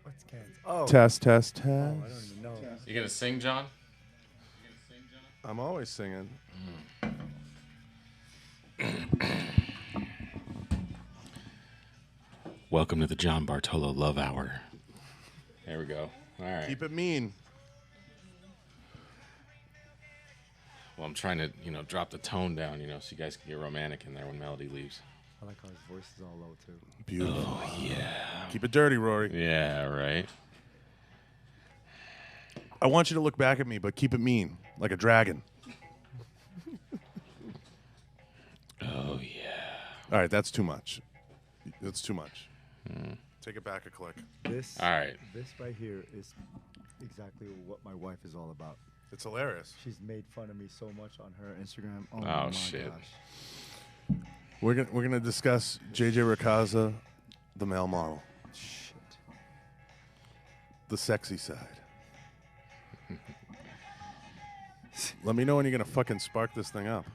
What's Ken's? Oh. Test, test, test. Oh, I don't even know. You gonna sing, John? I'm always singing. Welcome to the John Bartolo Love Hour. There we go. All right. Keep it mean. Well, I'm trying to, drop the tone down, so you guys can get romantic in there when Melody leaves. I like how his voice is all low, too. Beautiful. Oh, yeah. Keep it dirty, Rory. Yeah, right. I want you to look back at me, but keep it mean, like a dragon. Oh, yeah. All right, that's too much. That's too much. Take it back a click. This, All right. This right here is exactly what my wife is all about. It's hilarious. She's made fun of me so much on her Instagram. Oh, Oh, my shit. gosh. We're gonna discuss JJ Racaza, the male model, Shit. the sexy side. Let me know when you're gonna fucking spark this thing up.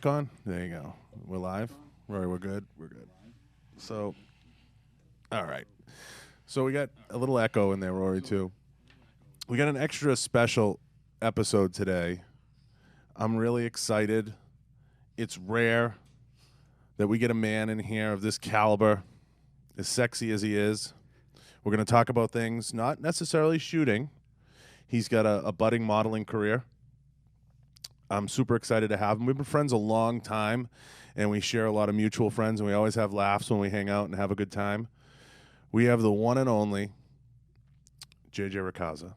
On. There you go. We're live. Rory, we're good. We're good. So, all right. So we got a little echo in there, Rory, too. We got an extra special episode today. I'm really excited. It's rare that we get a man in here of this caliber, as sexy as he is. We're going to talk about things, not necessarily shooting. He's got a budding modeling career. I'm super excited to have him. We've been friends a long time, and we share a lot of mutual friends, and we always have laughs when we hang out and have a good time. We have the one and only JJ Racaza.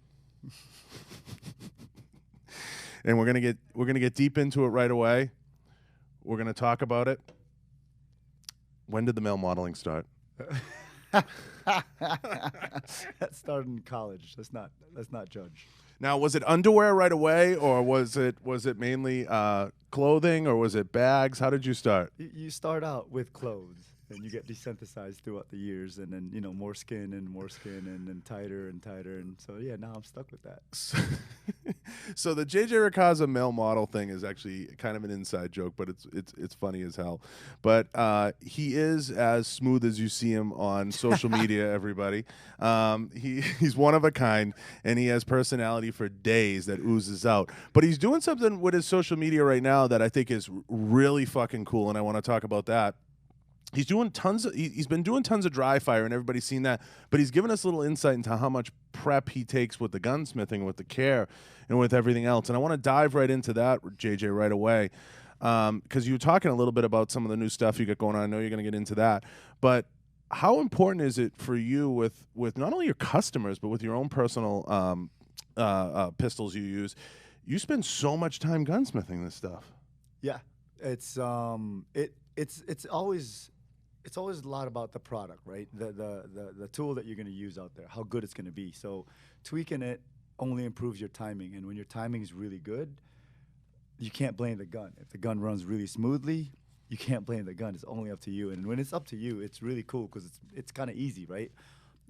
And we're gonna get deep into it right away. We're gonna talk about it. When did the male modeling start? That started in college. Let's not judge. Now, was it underwear right away, or was it mainly clothing, or was it bags? How did you start? You start out with clothes, and you get desensitized throughout the years, and then more skin, and then tighter and tighter, and so yeah, now I'm stuck with that. So the JJ Racaza male model thing is actually kind of an inside joke, but it's funny as hell. But he is as smooth as you see him on social media. Everybody, he's one of a kind, and he has personality for days that oozes out. But he's doing something with his social media right now that I think is really fucking cool, and I want to talk about that. He's doing he's been doing tons of dry fire, and everybody's seen that. But he's given us a little insight into how much prep he takes with the gunsmithing, with the care, and with everything else. And I want to dive right into that, JJ, right away, because you were talking a little bit about some of the new stuff you got going on. I know you're going to get into that, but how important is it for you with not only your customers but with your own personal pistols you use? You spend so much time gunsmithing this stuff. Yeah, it's it's always a lot about the product, right? The tool that you're going to use out there, how good it's going to be. So tweaking it only improves your timing, and when your timing is really good, you can't blame the gun. If the gun runs really smoothly, you can't blame the gun. It's only up to you. And when it's up to you, it's really cool because it's kind of easy, right?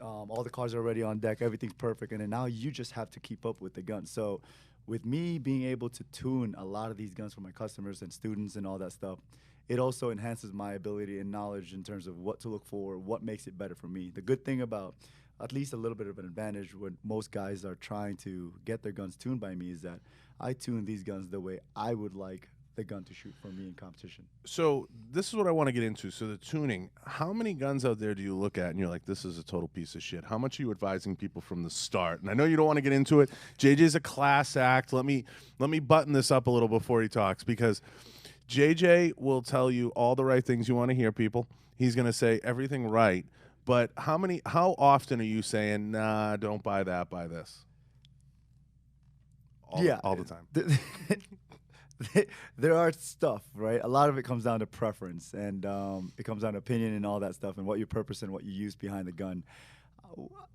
All the cars are already on deck, everything's perfect, and then now you just have to keep up with the gun. So with me being able to tune a lot of these guns for my customers and students and all that stuff, it also enhances my ability and knowledge in terms of what to look for, what makes it better for me. The good thing about at least a little bit of an advantage when most guys are trying to get their guns tuned by me is that I tune these guns the way I would like the gun to shoot for me in competition. So this is what I want to get into. So the tuning, how many guns out there do you look at and you're like, this is a total piece of shit? How much are you advising people from the start? And I know you don't want to get into it. JJ's a class act. Let me button this up a little before he talks, because JJ will tell you all the right things you want to hear, people. He's going to say everything right. But how often are you saying, nah, don't buy that, buy this? All the time. There are stuff, right? A lot of it comes down to preference, and it comes down to opinion and all that stuff, and what your purpose and what you use behind the gun.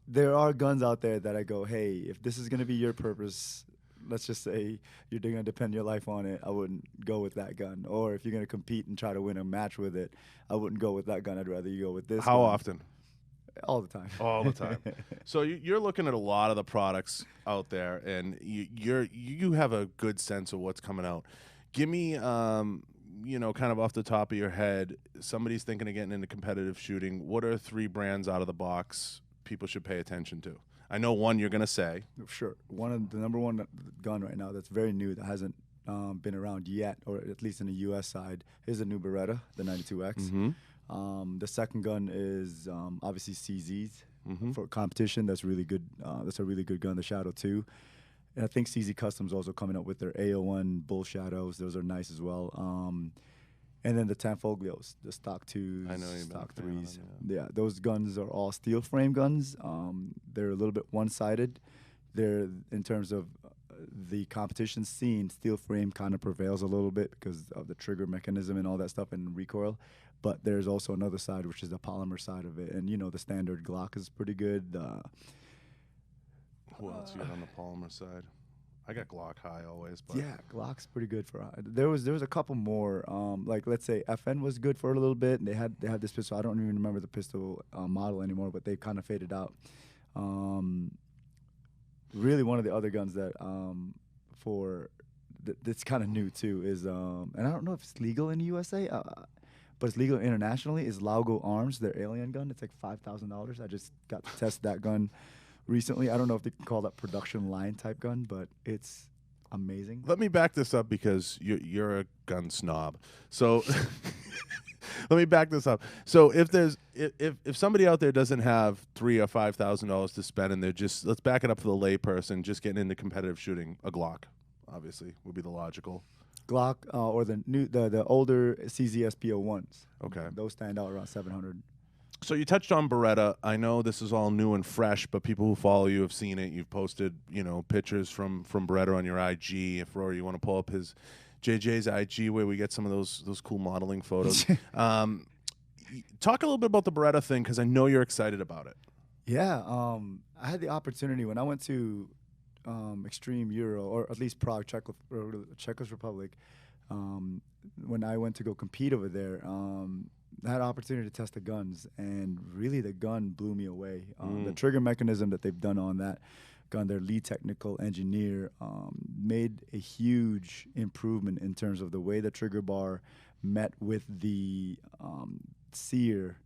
There are guns out there that I go, hey, if this is going to be your purpose, let's just say you're going to depend your life on it, I wouldn't go with that gun. Or if you're going to compete and try to win a match with it, I wouldn't go with that gun. I'd rather you go with this How gun. often? All the time. All the time. So you're looking at a lot of the products out there, and you have a good sense of what's coming out. Give me, kind of off the top of your head, somebody's thinking of getting into competitive shooting. What are 3 brands out of the box people should pay attention to? I know one you're going to say. Sure. One of the number one gun right now that's very new, that hasn't been around yet, or at least in the U.S. side, is the new Beretta, the 92X. Mm-hmm. The second gun is obviously CZ's for competition. That's really good. That's a really good gun. The Shadow 2, and I think CZ Customs also coming up with their AO1 Bull Shadows. Those are nice as well. And then the Tanfoglios, the stock 2s, I know stock about 3s. them, Yeah, those guns are all steel frame guns. They're a little bit one-sided. They're in terms of the competition scene, steel frame kind of prevails a little bit because of the trigger mechanism and all that stuff and recoil. But there's also another side, which is the polymer side of it. And, the standard Glock is pretty good. Who else you got on the polymer side? I got Glock high always. But yeah, Glock's pretty good for. There was a couple more. Like let's say FN was good for a little bit, and they had this pistol. I don't even remember the pistol model anymore, but they kind of faded out. Really, one of the other guns that that's kind of new too is and I don't know if it's legal in the USA. But it's legal internationally, is Laugo Arms, their alien gun. It's like $5,000. I just got to test that gun recently. I don't know if they can call that production line type gun, but it's amazing. Let me back this up because you're a gun snob. So let me back this up. So if somebody out there doesn't have $3,000 or $5,000 to spend, and they're just, let's back it up for the layperson, just getting into competitive shooting, a Glock, obviously, would be the logical. Glock or the older CZSPO1s. Okay. Those stand out around 700. So you touched on Beretta. I know this is all new and fresh, but people who follow you have seen it. You've posted, pictures from Beretta on your IG. If Rory, you want to pull up his JJ's IG where we get some of those cool modeling photos. Talk a little bit about the Beretta thing, because I know you're excited about it. Yeah, I had the opportunity when I went to Extreme Euro, or at least Prague, Czech Republic. When I went to go compete over there, I had an opportunity to test the guns, and really the gun blew me away. The trigger mechanism that they've done on that gun, their lead technical engineer made a huge improvement in terms of the way the trigger bar met with the sear,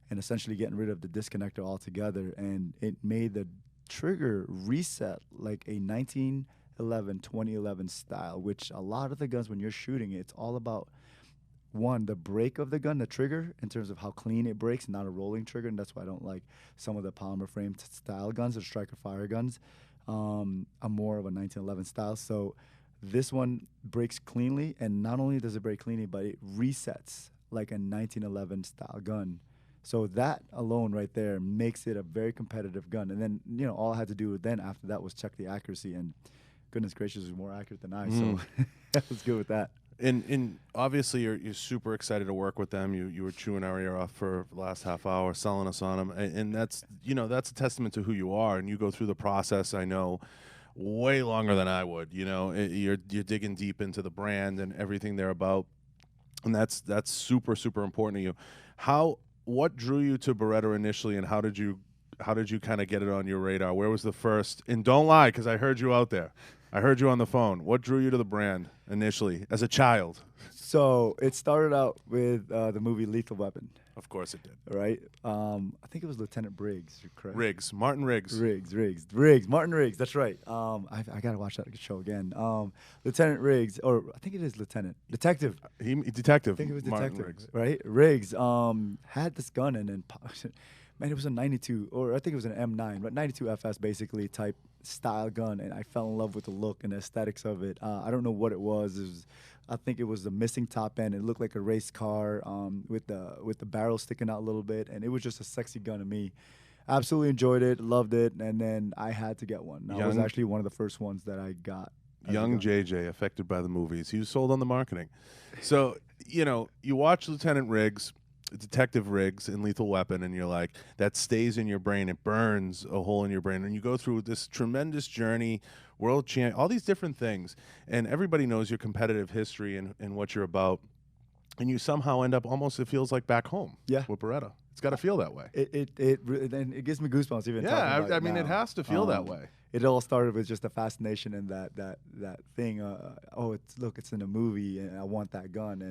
and essentially getting rid of the disconnector altogether, and it made the trigger reset like a 2011 style, which a lot of the guns, when you're shooting it, it's all about, one, the break of the gun, the trigger, in terms of how clean it breaks, not a rolling trigger, and that's why I don't like some of the polymer frame style guns or striker fire guns. I'm more of a 1911 style, so this one breaks cleanly, and not only does it break cleanly, but it resets like a 1911 style gun. So that alone right there makes it a very competitive gun. And then, all I had to do then after that was check the accuracy, and goodness gracious, it was more accurate than I. So I was good with that. And obviously you're super excited to work with them. You were chewing our ear off for the last half hour, selling us on them, and that's that's a testament to who you are. And you go through the process, I know, way longer than I would. You're digging deep into the brand and everything they're about, and that's super important to you. What drew you to Beretta initially, and how did you kind of get it on your radar? Where was the first? And don't lie, because I heard you out there. I heard you on the phone. What drew you to the brand initially as a child? So it started out with the movie Lethal Weapon. Of course it did. Right? I think it was Lieutenant Briggs. You're correct. Martin Riggs. Martin Riggs. That's right. I got to watch that show again. Lieutenant Riggs, or I think it is Detective. Detective. I think it was Martin Detective. Riggs. Right? Riggs had this gun, and then man, it was a 92, or I think it was an M9, but 92 FS basically type style gun, and I fell in love with the look and the aesthetics of it. I don't know what it was. I think it was the missing top end. It looked like a race car with the barrel sticking out a little bit, and it was just a sexy gun to me. Absolutely enjoyed it, loved it, and then I had to get one. That was actually one of the first ones that I got. Young JJ, affected by the movies. He was sold on the marketing. So, you watch Lieutenant Riggs, Detective Riggs in Lethal Weapon, and you're like, that stays in your brain. It burns a hole in your brain. And you go through this tremendous journey, world champ, all these different things. And everybody knows your competitive history and what you're about. And you somehow end up almost, it feels like back home with Beretta. It's got to feel that way. It gives me goosebumps even talking about it. I mean, now. it has to feel that way. It all started with just a fascination and that thing. It's in a movie, and I want that gun.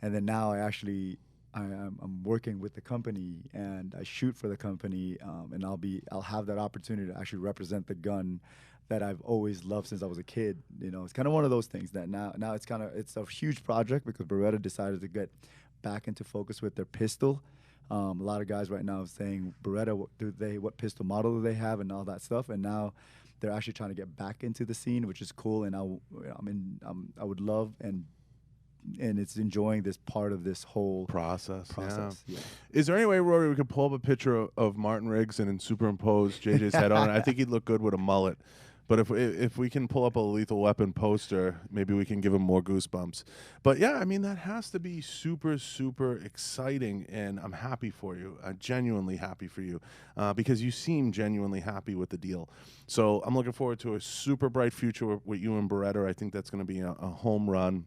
And then now I'm working with the company, and I shoot for the company, and I'll have that opportunity to actually represent the gun that I've always loved since I was a kid. It's kind of one of those things that now it's a huge project because Beretta decided to get back into focus with their pistol. A lot of guys right now are saying, Beretta, what pistol model do they have and all that stuff, and now they're actually trying to get back into the scene, which is cool. And I would love and it's enjoying this part of this whole process. Yeah. Is there any way, Rory, we could pull up a picture of Martin Riggs and then superimpose JJ's head on it? I think he'd look good with a mullet. But if we can pull up a Lethal Weapon poster, maybe we can give him more goosebumps. But yeah, I mean, that has to be super, super exciting, and I'm happy for you. I'm genuinely happy for you because you seem genuinely happy with the deal. So I'm looking forward to a super bright future with you and Beretta. I think that's going to be a home run.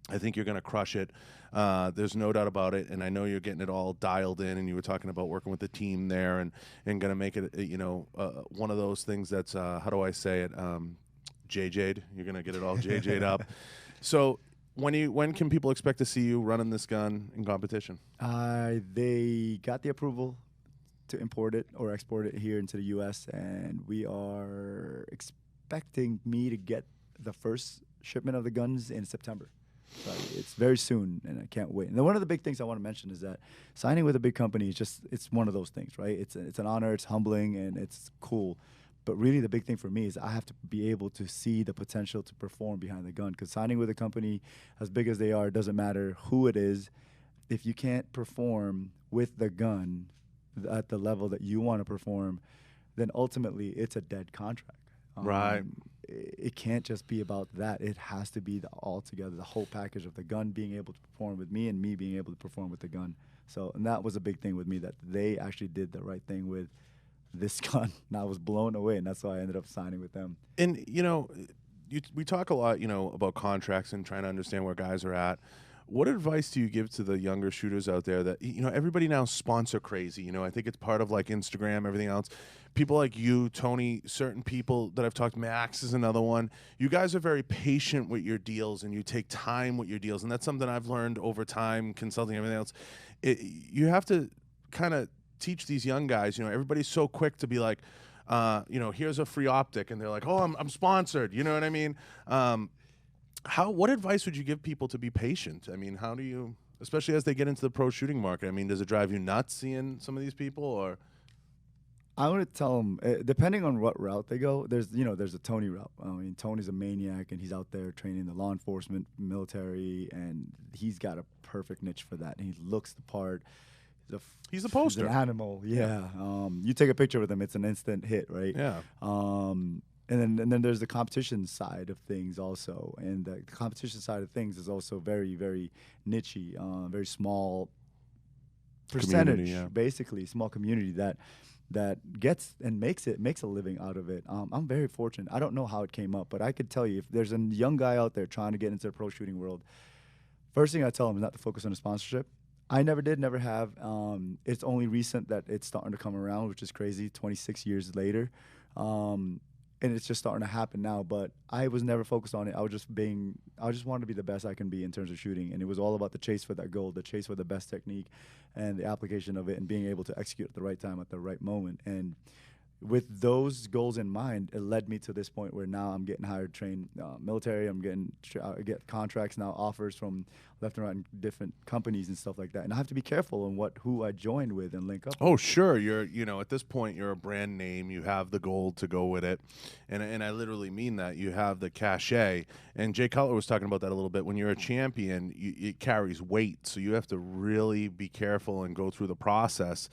I think you're going to crush it. There's no doubt about it, and I know you're getting it all dialed in, and you were talking about working with the team there and going to make it, one of those things that's, how do I say it, JJ'd. You're going to get it all JJ'd up. So when can people expect to see you running this gun in competition? They got the approval to import it or export it here into the U.S., and we are expecting me to get the first shipment of the guns in September. So it's very soon, and I can't wait. And then one of the big things I want to mention is that signing with a big company is it's one of those things, right? It's an honor, it's humbling, and it's cool. But really the big thing for me is I have to be able to see the potential to perform behind the gun, because signing with a company as big as they are, it doesn't matter who it is. If you can't perform with the gun at the level that you want to perform, then ultimately it's a dead contract. Right. It can't just be about that. It has to be the whole package of the gun being able to perform with me and me being able to perform with the gun. So, and that was a big thing with me, that they actually did the right thing with this gun. And I was blown away, and that's why I ended up signing with them. And, we talk a lot, about contracts and trying to understand where guys are at. What advice do you give to the younger shooters out there that, everybody now is sponsor crazy. I think it's part of like Instagram, everything else. People like you, Tony, certain people that I've talked, Max is another one. You guys are very patient with your deals, and you take time with your deals. And that's something I've learned over time, consulting, everything else. You have to kind of teach these young guys, everybody's so quick to be like, here's a free optic. And they're like, oh, I'm sponsored. You know what I mean? What advice would you give people to be patient? I mean, how do you, especially as they get into the pro shooting market, I mean, does it drive you nuts seeing some of these people, or? I want to tell them, depending on what route they go, there's a Tony route. I mean, Tony's a maniac, and he's out there training the law enforcement, military, and he's got a perfect niche for that. And he looks the part. He's a He's poster. an animal. Yeah. You take a picture with him, it's an instant hit, right? Yeah. And then there's the competition side of things also, and the competition side of things is also very, very nichey, very small percentage, basically small community that gets and makes a living out of it. I'm very fortunate. I don't know how it came up, but I could tell you, if there's a young guy out there trying to get into the pro shooting world, first thing I tell him is not to focus on the sponsorship. I never did, never have. It's only recent that it's starting to come around, which is crazy, 26 years later. And it's just starting to happen now, but I was never focused on it. I just wanted to be the best I can be in terms of shooting, and it was all about the chase for that goal, the chase for the best technique, and the application of it, and being able to execute at the right time, at the right moment. And with those goals in mind, it led me to this point where now I'm getting hired, trained military. I'm getting I get contracts now, offers from left and right in different companies and stuff like that. And I have to be careful in who I join with and link up. Oh, sure. You're, at this point, you're a brand name. You have the gold to go with it, and I literally mean that. You have the cachet. And Jay Cutler was talking about that a little bit. When you're a champion, it carries weight, so you have to really be careful and go through the process.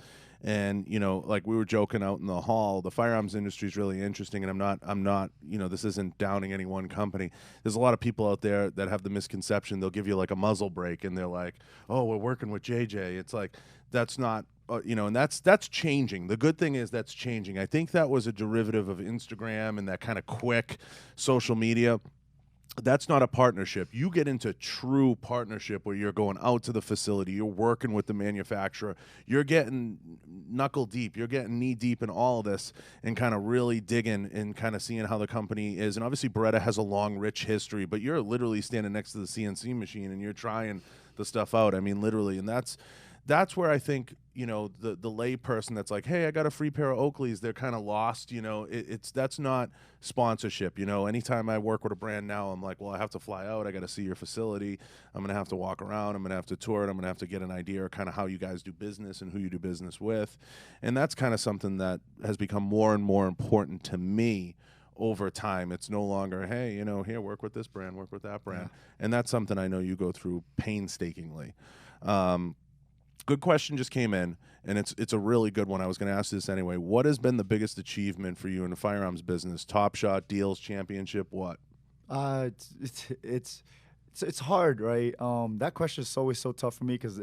And, like we were joking out in the hall, the firearms industry is really interesting, and I'm not, this isn't downing any one company. There's a lot of people out there that have the misconception. They'll give you like a muzzle brake, and they're like, oh, we're working with JJ. It's like, that's not, and that's changing. The good thing is that's changing. I think that was a derivative of Instagram and that kind of quick social media. That's not a partnership. You get into true partnership where you're going out to the facility, you're working with the manufacturer, you're getting knuckle deep, you're getting knee deep in all of this, and kind of really digging and kind of seeing how the company is. And obviously Beretta has a long, rich history, but you're literally standing next to the CNC machine and you're trying the stuff out. I mean, literally. And that's where I think, the lay person that's like, hey, I got a free pair of Oakleys, they're kind of lost. That's not sponsorship. Anytime I work with a brand now, I'm like, well, I have to fly out. I got to see your facility. I'm going to have to walk around. I'm going to have to tour it. I'm going to have to get an idea of kind of how you guys do business and who you do business with. And that's kind of something that has become more and more important to me over time. It's no longer, hey, here, work with this brand, work with that brand. Yeah. And that's something I know you go through painstakingly. Good question just came in, and it's a really good one. I was going to ask this anyway. What has been the biggest achievement for you in the firearms business? Top Shot, deals, championship, what? It's hard, right? That question is always so tough for me because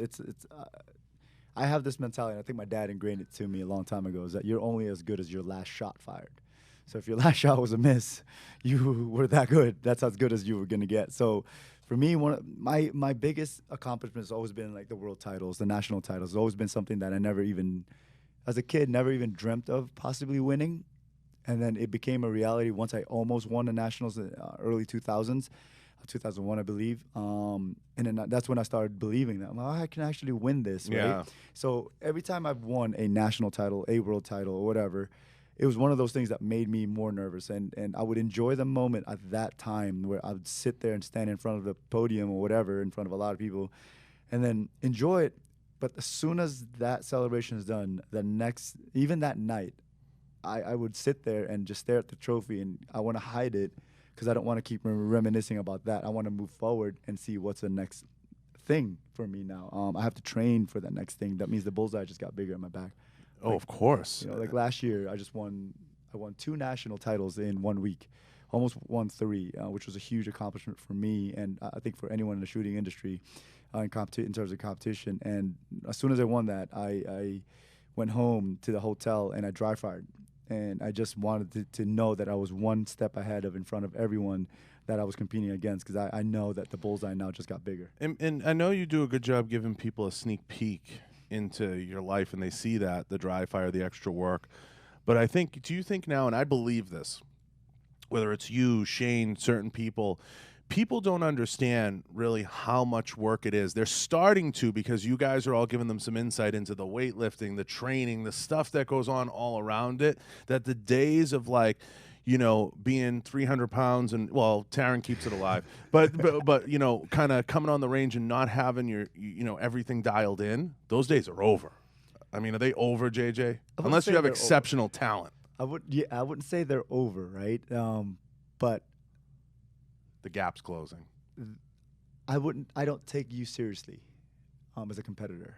I have this mentality, and I think my dad ingrained it to me a long time ago, is that you're only as good as your last shot fired. So if your last shot was a miss, you were that good. That's as good as you were going to get. So for me, one of my biggest accomplishment has always been like the world titles, the national titles. It's always been something that I never even, as a kid, never even dreamt of possibly winning. And then it became a reality once I almost won the nationals in early 2000s, 2001, I believe. And then that's when I started believing that, well, I can actually win this, right? Yeah. So every time I've won a national title, a world title, or whatever, it was one of those things that made me more nervous, and I would enjoy the moment at that time where I would sit there and stand in front of the podium or whatever in front of a lot of people and then enjoy it. But as soon as that celebration is done, even that night, I would sit there and just stare at the trophy, and I want to hide it because I don't want to keep reminiscing about that. I want to move forward and see what's the next thing for me now. I have to train for that next thing. That means the bullseye just got bigger on my back. Oh, of course. Like last year, I won 2 national titles in 1 week, almost won 3, which was a huge accomplishment for me, and I think for anyone in the shooting industry, in terms of competition. And as soon as I won that, I went home to the hotel and I dry fired, and I just wanted to know that I was one step ahead in front of everyone that I was competing against, because I know that the bullseye now just got bigger. And I know you do a good job giving people a sneak peek into your life, and they see that, the dry fire, the extra work. But do you think now, and I believe this, whether it's you, Shane, certain people don't understand really how much work it is. They're starting to, because you guys are all giving them some insight into the weightlifting, the training, the stuff that goes on all around it, that the days of being 300 pounds and, well, Taryn keeps it alive, but kind of coming on the range and not having your, everything dialed in, those days are over. I mean, are they over, JJ? Unless you have exceptional talent. I wouldn't say they're over, right? But the gap's closing. I don't take you seriously as a competitor.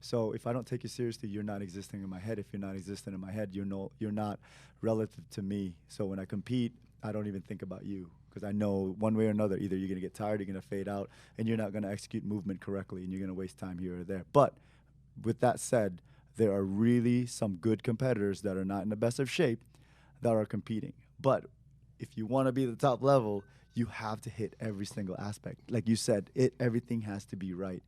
So if I don't take you seriously, you're not existing in my head. If you're not existing in my head, you're not relative to me. So when I compete, I don't even think about you, because I know one way or another, either you're going to get tired, you're going to fade out, and you're not going to execute movement correctly, and you're going to waste time here or there. But with that said, there are really some good competitors that are not in the best of shape that are competing. But if you want to be at the top level, you have to hit every single aspect. Like you said, everything has to be right.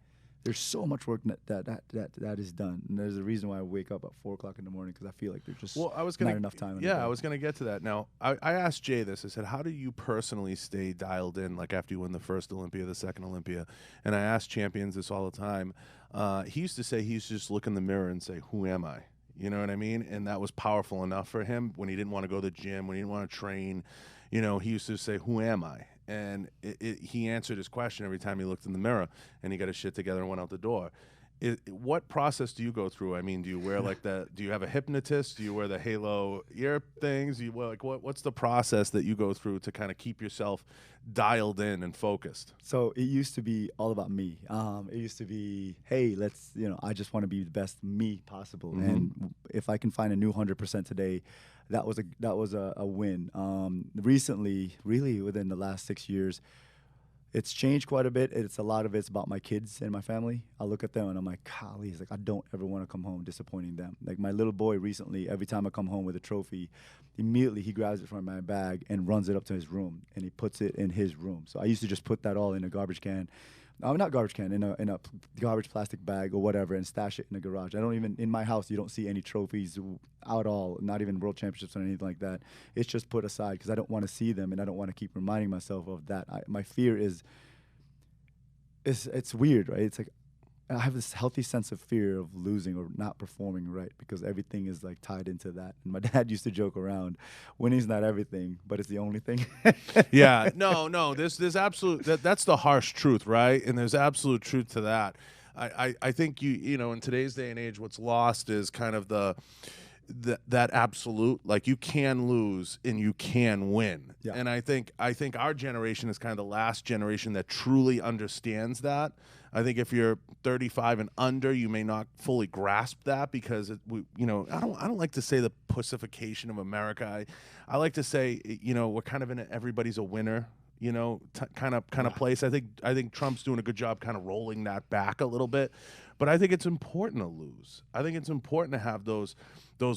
There's so much work that is done, and there's a reason why I wake up at 4 o'clock in the morning, because I feel like there's just not enough time. Yeah, I was gonna get to that. Now, I asked Jay this. I said, "How do you personally stay dialed in? Like after you win the first Olympia, the second Olympia?" And I ask champions this all the time. He used to say he used to just look in the mirror and say, "Who am I?" You know what I mean? And that was powerful enough for him when he didn't want to go to the gym, when he didn't want to train. You know, he used to say, "Who am I?" And he answered his question every time he looked in the mirror, and he got his shit together and went out the door. What process do you go through? I mean, do you wear like the? Do you have a hypnotist? Do you wear the halo ear things? Do you wear, like what's the process that you go through to kind of keep yourself dialed in and focused? So it used to be all about me. It used to be, hey, I just want to be the best me possible, and if I can find a new 100% today, that was a win. Recently, really within the last 6 years, it's changed quite a bit. A lot of it's about my kids and my family. I look at them and I'm like, golly, it's like I don't ever want to come home disappointing them. Like my little boy recently, every time I come home with a trophy, immediately he grabs it from my bag and runs it up to his room, and he puts it in his room. So I used to just put that all in a garbage can. Not garbage can, in a garbage plastic bag or whatever, and stash it in the garage. I don't even, in my house, you don't see any trophies at all, not even world championships or anything like that. It's just put aside because I don't want to see them, and I don't want to keep reminding myself of that. My fear is, it's weird, right? It's like I have this healthy sense of fear of losing or not performing right, because everything is like tied into that. And my dad used to joke around, winning's not everything, but it's the only thing. Yeah, no, there's absolute, that's the harsh truth, right? And there's absolute truth to that. I think you know, in today's day and age, what's lost is kind of that absolute, like you can lose and you can win. Yeah. And I think our generation is kind of the last generation that truly understands that. I think if you're 35 and under, you may not fully grasp that, because I don't like to say the pussification of America. I like to say, you know, we're kind of in everybody's a winner, you know, kind of place. I think Trump's doing a good job kind of rolling that back a little bit. But I think it's important to lose. I think it's important to have those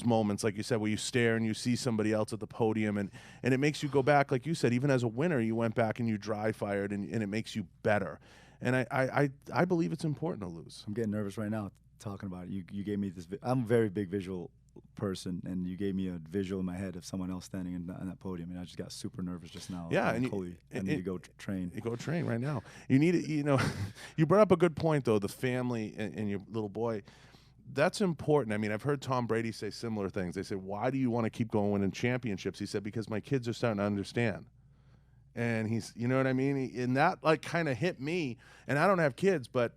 moments, like you said, where you stare and you see somebody else at the podium, and it makes you go back, like you said, even as a winner, you went back and you dry fired, and it makes you better. And I believe it's important to lose. I'm getting nervous right now talking about it. You gave me this. I'm a very big visual person, and you gave me a visual in my head of someone else standing on that podium, and I just got super nervous just now. Yeah, I need to go train. You go train right now. You need it. You know, you brought up a good point though. The family and your little boy. That's important. I mean, I've heard Tom Brady say similar things. They say, "Why do you want to keep going winning championships?" He said, "Because my kids are starting to understand." And he's, you know what I mean? And that like kind of hit me. And I don't have kids, but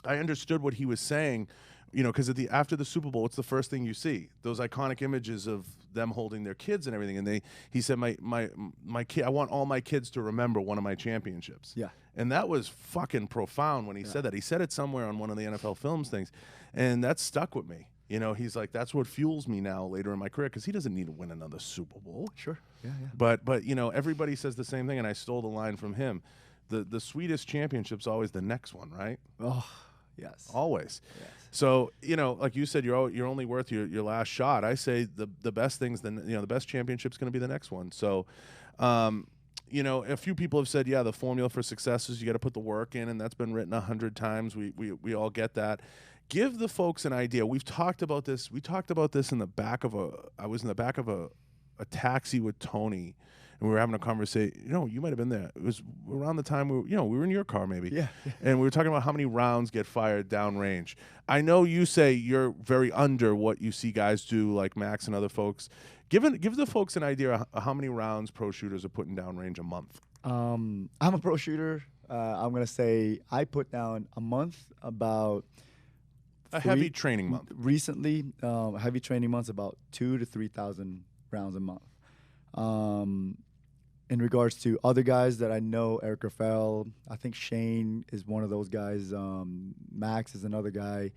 I understood what he was saying, you know, because after the Super Bowl, it's the first thing you see, those iconic images of them holding their kids and everything. And he said, my kid, I want all my kids to remember one of my championships. Yeah. And that was fucking profound when he said that. He said it somewhere on one of the NFL Films things, and that stuck with me. You know, he's like, that's what fuels me now later in my career, because he doesn't need to win another Super Bowl. Sure. Yeah. But you know, everybody says the same thing, and I stole the line from him. The sweetest championship's always the next one, right? Oh, yes. Always. Yes. So, you know, like you said, you're only worth your last shot. I say the best things, the best championship's going to be the next one. So, you know, a few people have said, yeah, the formula for success is you got to put the work in, and that's been written 100 times. We all get that. Give the folks an idea. We've talked about this. We talked about this in the back of I was in the back of a taxi with Tony, and we were having a conversation. You know, you might have been there. It was around the time we were in your car maybe. Yeah. And we were talking about how many rounds get fired downrange. I know you say you're very under what you see guys do, like Max and other folks. Give the folks an idea of how many rounds pro shooters are putting downrange a month. I'm a pro shooter. I'm gonna say I put down a month about. A heavy training month. Recently, heavy training months about 2,000 to 3,000 rounds a month. In regards to other guys that I know, Eric Rafael, I think Shane is one of those guys. Max is another guy.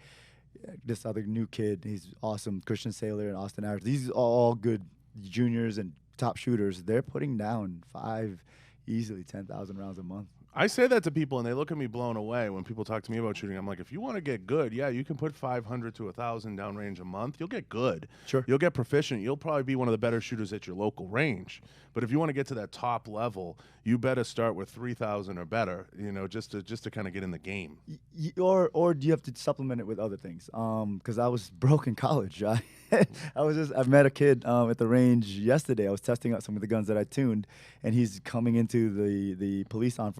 this other new kid. He's awesome. Christian Saylor and Austin Harris. These are all good juniors and top shooters. They're putting down easily 10,000 rounds a month. I say that to people, and they look at me blown away when people talk to me about shooting. I'm like, if you want to get good, yeah, you can put 500 to 1,000 downrange a month. You'll get good. Sure. You'll get proficient. You'll probably be one of the better shooters at your local range. But if you want to get to that top level, you better start with 3,000 or better, just to kind of get in the game. Or do you have to supplement it with other things? Because I was broke in college. I met a kid at the range yesterday. I was testing out some of the guns that I tuned, and he's coming into the police law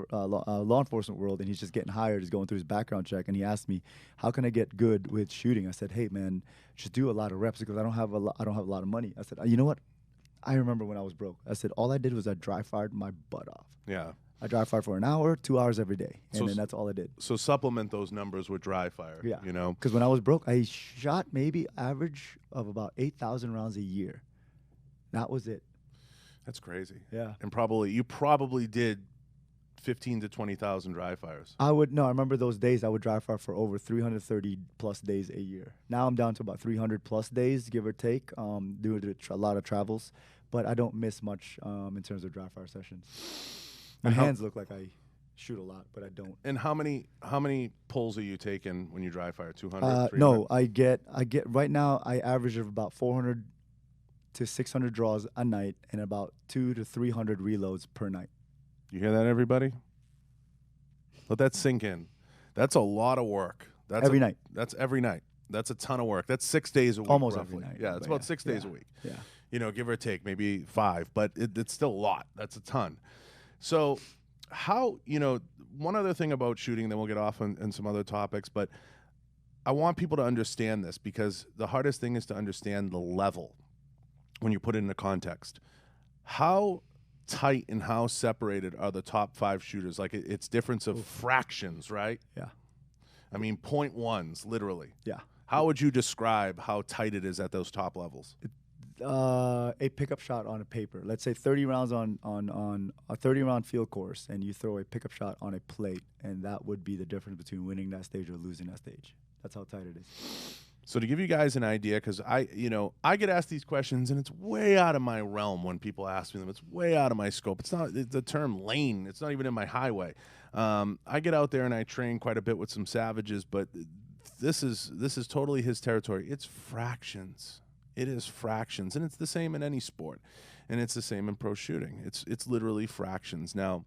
enforcement world, and he's just getting hired. He's going through his background check, and he asked me, "How can I get good with shooting?" I said, "Hey man, just do a lot of reps because I don't have a lot of money." I said, "You know what? I remember when I was broke. I said all I did was I dry fired my butt off. Yeah. I dry fired for an hour, 2 hours every day, and then that's all I did. So supplement those numbers with dry fire. Yeah. Because when I was broke, I shot maybe average of about 8,000 rounds a year. That was it. That's crazy. Yeah. And you probably did 15 to 20,000 dry fires. I remember those days I would dry fire for over 330 plus days a year. Now I'm down to about 300 plus days, give or take, doing a lot of travels, but I don't miss much in terms of dry fire sessions. My hands look like I shoot a lot, but I don't. And how many pulls are you taking when you dry fire? 200? No, I get right now I average of about 400 to 600 draws a night and about 200 to 300 reloads per night. You hear that, everybody? Let that sink in. That's a lot of work. That's every night. That's every night. That's a ton of work. That's 6 days a week. Almost roughly. every night. Yeah, it's about 6 days a week. Yeah. Give or take, maybe 5, but it's still a lot. That's a ton. So how, one other thing about shooting, then we'll get off on some other topics, but I want people to understand this because the hardest thing is to understand the level when you put it into context. How tight and how separated are the top 5 shooters? Like it's difference of fractions, right? Yeah. I mean, 0.1s, literally. Yeah. How would you describe how tight it is at those top levels? A pickup shot on a paper. Let's say 30 rounds on a 30-round field course, and you throw a pickup shot on a plate, and that would be the difference between winning that stage or losing that stage. That's how tight it is. So to give you guys an idea, because I get asked these questions, and it's way out of my realm when people ask me them. It's way out of my scope. It's not the term lane. It's not even in my highway. I get out there and I train quite a bit with some savages, but this is totally his territory. It's fractions. It is fractions, and it's the same in any sport, and it's the same in pro shooting. It's literally fractions. Now,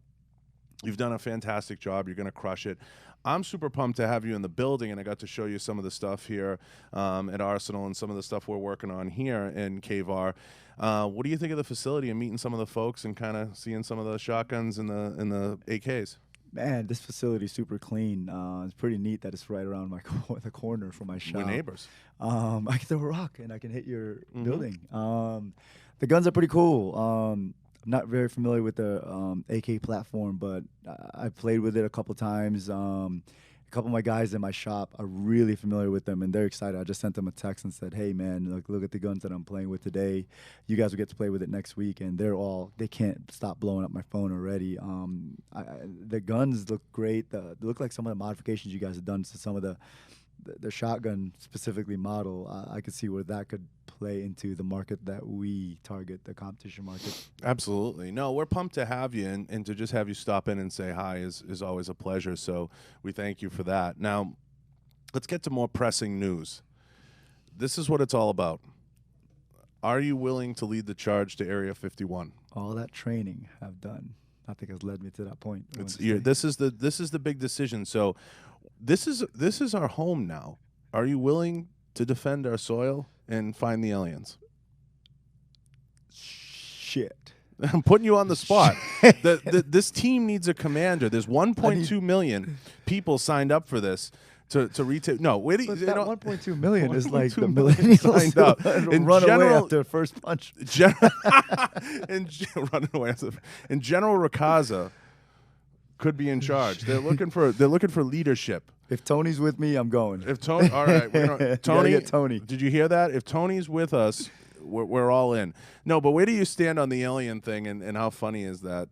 you've done a fantastic job. You're going to crush it. I'm super pumped to have you in the building, and I got to show you some of the stuff here at Arsenal and some of the stuff we're working on here in k-var. What do you think of the facility and meeting some of the folks and kind of seeing some of the shotguns and the AKs? Man, this facility is super clean. It's pretty neat that it's right around the corner from my shop. We're neighbors. I can throw a rock and I can hit your building. The guns are pretty cool. I'm not very familiar with the AK platform, but I played with it a couple times. A couple of my guys in my shop are really familiar with them, and they're excited. I just sent them a text and said, "Hey, man, look at the guns that I'm playing with today. You guys will get to play with it next week." And they can't stop blowing up my phone already. The guns look great. They look like some of the modifications you guys have done to some of the shotgun specifically model. I could see where that could play into the market that we target, the competition market. Absolutely. No, we're pumped to have you, and to just have you stop in and say hi is always a pleasure. So we thank you for that. Now, let's get to more pressing news. This is what it's all about. Are you willing to lead the charge to Area 51? All that training I've done, I think, has led me to that point. This is the big decision. So this is our home now. Are you willing to defend our soil and find the aliens? Shit. I'm putting you on the spot. This team needs a commander. There's 1.2 million people signed up for this to retail. No, wait. But that 1.2 million is like the millennials millennials signed up. and run away after the first punch. Running away. And General Racaza could be in charge. They're looking for leadership. If Tony's with me, I'm going. If Tony, all right, Tony, get Tony. Did you hear that? If Tony's with us, we're all in. No, but where do you stand on the alien thing, and how funny is that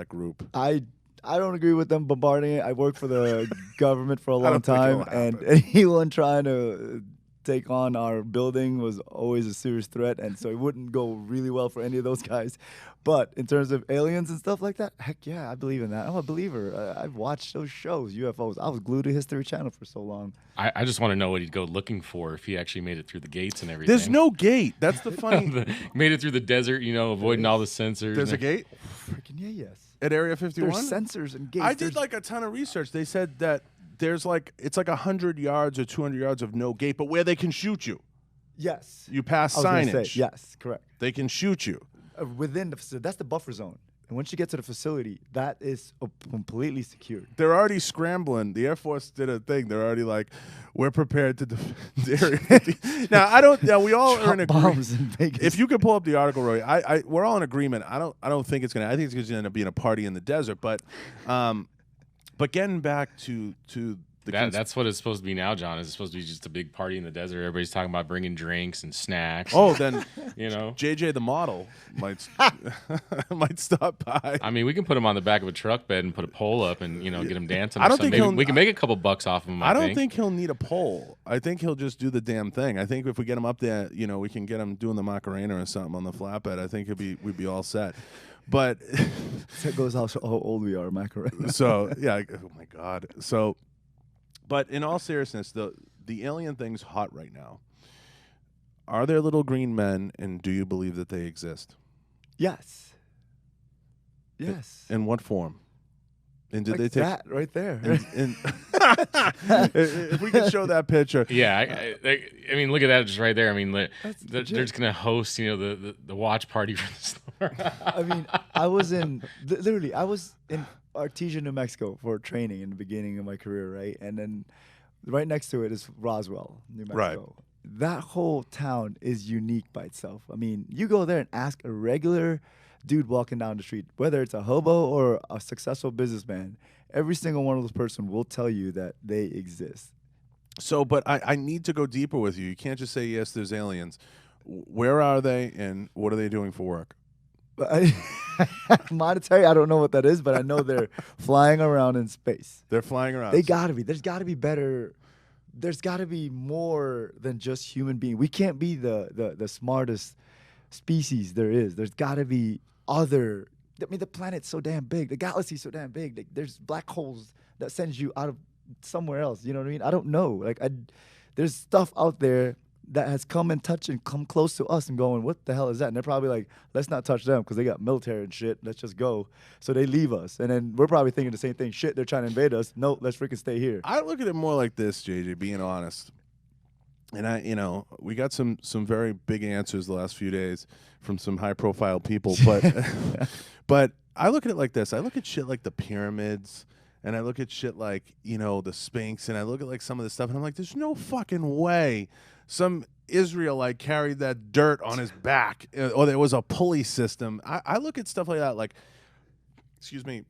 group? I I don't agree with them bombarding it. I worked for the government for a long don't think time, it'll and happen. anyone trying to take on our building was always a serious threat, and so it wouldn't go really well for any of those guys. But in terms of aliens and stuff like that, heck yeah, I believe in that. I'm a believer. I've watched those shows, UFOs. I was glued to History Channel for so long. I just want to know what he'd go looking for if he actually made it through the gates and everything. There's no gate. That's the funny. Made it through the desert, avoiding all the sensors. There's a gate Freaking yeah, yes. at Area 51. There's sensors and gates. I did like a ton of research. They said that there's it's like 100 yards or 200 yards of no gate, but where they can shoot you. Yes. You pass I was gonna signage. say, yes, correct. They can shoot you. Within the facility, that's the buffer zone. And once you get to the facility, that is completely secured. They're already scrambling. The Air Force did a thing. They're already like, we're prepared to defend Area 50. Now, I don't. Now, we all are in agreement. Bombs in Vegas. If you could pull up the article, Roy, we're all in agreement. I don't think it's gonna. I think it's gonna end up being a party in the desert. But getting back to that's what it's supposed to be now, John. It's supposed to be just a big party in the desert. Everybody's talking about bringing drinks and snacks. Oh, then JJ the model might might stop by. I mean, we can put him on the back of a truck bed and put a pole up and get him dancing. I don't think maybe we can make a couple bucks off of him. I don't think he'll need a pole. I think he'll just do the damn thing. I think if we get him up there, we can get him doing the Macarena or something on the flatbed. I think we'd be all set. But that goes how old we are, Macarena. So yeah, oh my God. So, but in all seriousness, the alien thing's hot right now. Are there little green men, and do you believe that they exist? Yes. Yes. In what form? And did like they take that right there? If we could show that picture. Yeah, I mean, look at that just right there. I mean, they're legit. just gonna host, the watch party for the store. I mean, I was in Artesia, New Mexico for training in the beginning of my career, right? And then right next to it is Roswell, New Mexico. Right. That whole town is unique by itself. I mean, you go there and ask a regular dude walking down the street, whether it's a hobo or a successful businessman, every single one of those person will tell you that they exist. So, but I need to go deeper with you. You can't just say, yes, there's aliens. Where are they, and what are they doing for work? Monetary, I don't know what that is, but I know they're flying around in space. They're flying around. They got to be. There's got to be better. There's got to be more than just human being. We can't be the smartest species there is. There's got to be other. I mean, the planet's so damn big. The galaxy's so damn big. There's black holes that sends you out of somewhere else. You know what I mean? I don't know. There's stuff out there that has come and touched and come close to us and going, what the hell is that? And they're probably like, let's not touch them because they got military and shit. Let's just go. So they leave us. And then we're probably thinking the same thing. Shit, they're trying to invade us. No, let's freaking stay here. I look at it more like this, JJ, being honest. And we got some very big answers the last few days from some high-profile people. But I look at it like this. I look at shit like the pyramids, and I look at shit like, the Sphinx, and I look at like some of this stuff, and I'm like, there's no fucking way some Israelite carried that dirt on his back, or there was a pulley system. I look at stuff like that, like, excuse me,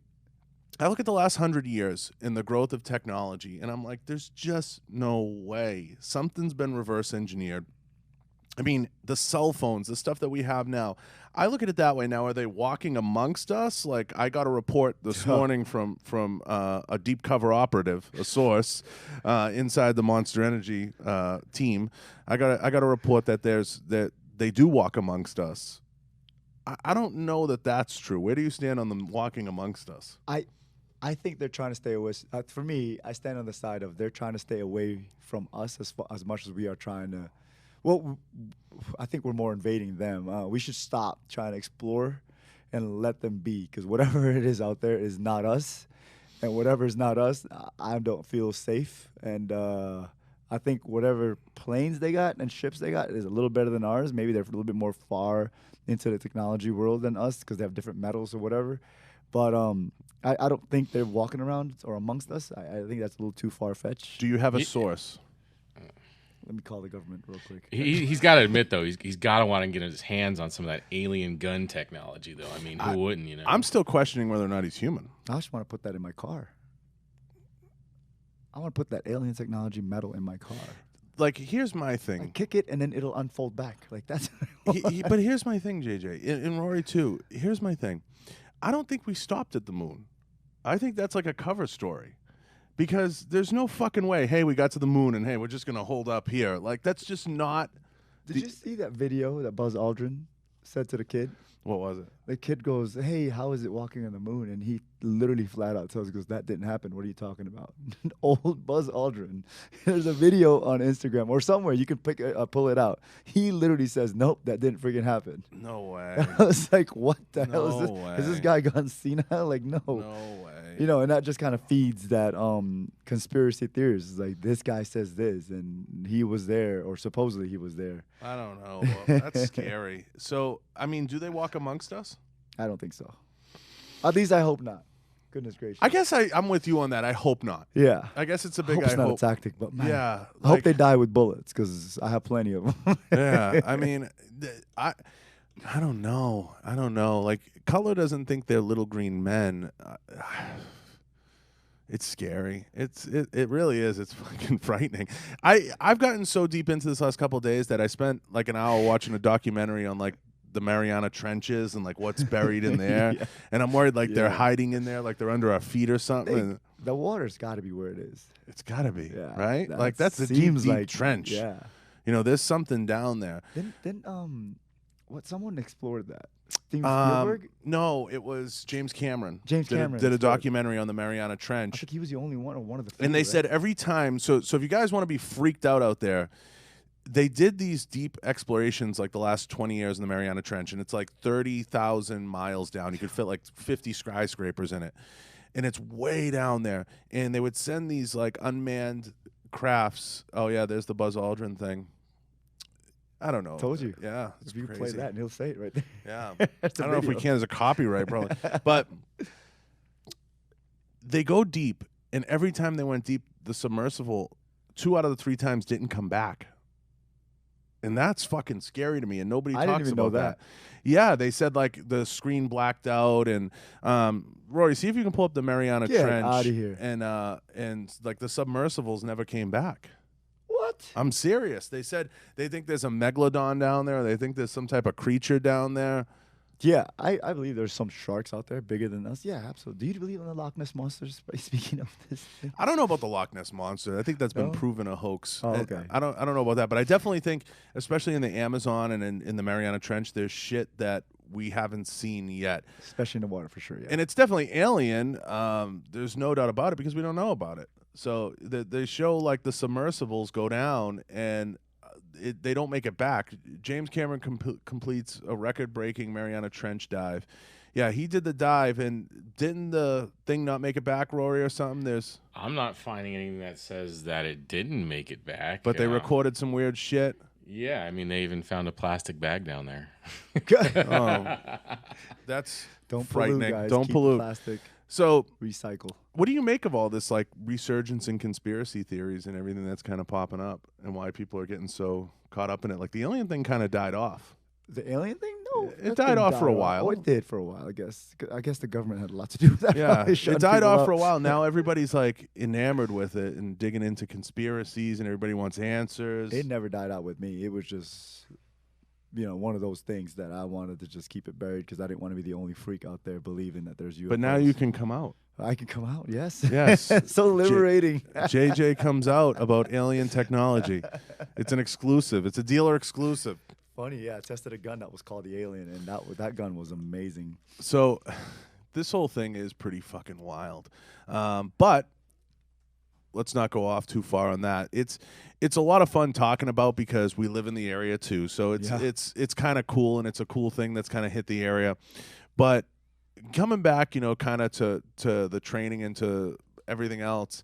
I look at the last 100 years in the growth of technology, and I'm like, there's just no way. Something's been reverse engineered. I mean, the cell phones, the stuff that we have now, I look at it that way now. Are they walking amongst us? Like, I got a report this morning from a deep cover operative, a source inside the Monster Energy team. I got a report that they do walk amongst us. I don't know that that's true. Where do you stand on them walking amongst us? I think they're trying to stay away. For me, I stand on the side of they're trying to stay away from us as much as we are trying to. Well, I think we're more invading them. We should stop trying to explore and let them be, because whatever it is out there is not us, and whatever is not us, I don't feel safe. And I think whatever planes they got and ships they got is a little better than ours. Maybe they're a little bit more far into the technology world than us because they have different metals or whatever. But I don't think they're walking around or amongst us. I think that's a little too far-fetched. Do you have a source? Let me call the government real quick. He's got to admit, though, he's got to want to get his hands on some of that alien gun technology, though. I mean, who wouldn't, I'm still questioning whether or not he's human. I just want to put that in my car. I want to put that alien technology metal in my car. Like, here's my thing. I kick it, and then it'll unfold back. Like, that's... But here's my thing, JJ. In Rory, too, here's my thing. I don't think we stopped at the moon. I think that's like a cover story. Because there's no fucking way, hey, we got to the moon and hey, we're just going to hold up here. Like, that's just not. Did you see that video that Buzz Aldrin said to the kid? What was it? The kid goes, "Hey, how is it walking on the moon?" And he literally flat out tells, "Goes that didn't happen. What are you talking about?" Old Buzz Aldrin. There's a video on Instagram or somewhere you can pull it out. He literally says, "Nope, that didn't freaking happen." No way. I was like, "What the hell is this? way. Is this guy gone senile?" Like, no. No way. You know, and that just kind of feeds that conspiracy theories. It's like, this guy says this, and he was there, or supposedly he was there. I don't know. Well, that's scary. So, I mean, do they walk amongst us? I don't think so. At least I hope not. Goodness gracious. I guess I'm with you on that. I hope not. Yeah. I guess it's a big I hope it's I not hope. a tactic, but man, Yeah. I hope they die with bullets because I have plenty of them. Yeah. I mean, I don't know. I don't know. Like, Color doesn't think they're little green men. It's scary. It really is. It's fucking frightening. I've gotten so deep into this last couple of days that I spent like an hour watching a documentary on like the Mariana Trenches and like what's buried in there. Yeah. And I'm worried like they're Yeah. hiding in there, like they're under our feet or something. The water's got to be where it is. It's got to be, Yeah, right? that Like that's a deep, seems deep like- trench. Yeah. You know, there's something down there. Then what? Someone explored that. Steven Spielberg. No, it was James Cameron. James Cameron did a explored. documentary on the Mariana I Trench. think he was the only one or one of the few. And they right? said every time, so if you guys want to be freaked out there, they did these deep explorations like the last 20 years in the Mariana Trench, and it's like 30,000 miles down. You could fit like 50 skyscrapers in it, and it's way down there. And they would send these like unmanned crafts. Oh yeah, there's the Buzz Aldrin thing. I don't know. Told you. Yeah, it's If you crazy. play that, and he'll say it right there. Yeah, That's I a don't know if we video. can. There's a copyright probably, but they go deep, and every time they went deep, the submersible 2 out of the 3 times didn't come back. And that's fucking scary to me, and nobody I talks didn't even know about that. Yeah, they said like the screen blacked out, and Rory, see if you can pull up the Mariana Get Trench, outta here. and like the submersibles never came back. What? I'm serious. They said they think there's a megalodon down there. They think there's some type of creature down there. Yeah, I believe there's some sharks out there bigger than us. Yeah, absolutely. Do you believe in the Loch Ness monsters? Speaking of this thing. I don't know about the Loch Ness monster. I think that's been No? proven a hoax. Oh, okay. I don't know about that, but I definitely think, especially in the Amazon and in the Mariana Trench, there's shit that we haven't seen yet, Especially in the water, for sure, yeah. and it's definitely alien. There's no doubt about it because we don't know about it. So they show like the submersibles go down and they don't make it back. James Cameron completes a record-breaking Mariana Trench dive. Yeah, he did the dive, and didn't the thing not make it back, Rory, or something? I'm not finding anything that says that it didn't make it back. But they recorded some weird shit. Yeah, I mean, they even found a plastic bag down there. Oh, that's Don't frightening. pollute, guys. Don't Keep pollute. Plastic. So, Recycle. what do you make of all this like resurgence in conspiracy theories and everything that's kind of popping up, and why people are getting so caught up in it? Like the alien thing kind of died off. The alien thing? No. It that died didn't off for a die while. Oh, it did for a while, I guess. I guess the government had a lot to do with that. Yeah, Probably it shutting died people off up. for a while. Now everybody's like enamored with it and digging into conspiracies, and everybody wants answers. It never died out with me. It was just, one of those things that I wanted to just keep it buried because I didn't want to be the only freak out there believing that there's UFOs. But now you can come out. I can come out, yes. Yes. So liberating. JJ comes out about alien technology. It's an exclusive. It's a dealer exclusive. Funny, yeah. I tested a gun that was called the Alien, and that gun was amazing. So this whole thing is pretty fucking wild. But let's not go off too far on that. It's a lot of fun talking about because we live in the area too. So it's kind of cool, and it's a cool thing that's kind of hit the area. But coming back, kind of to the training and to everything else,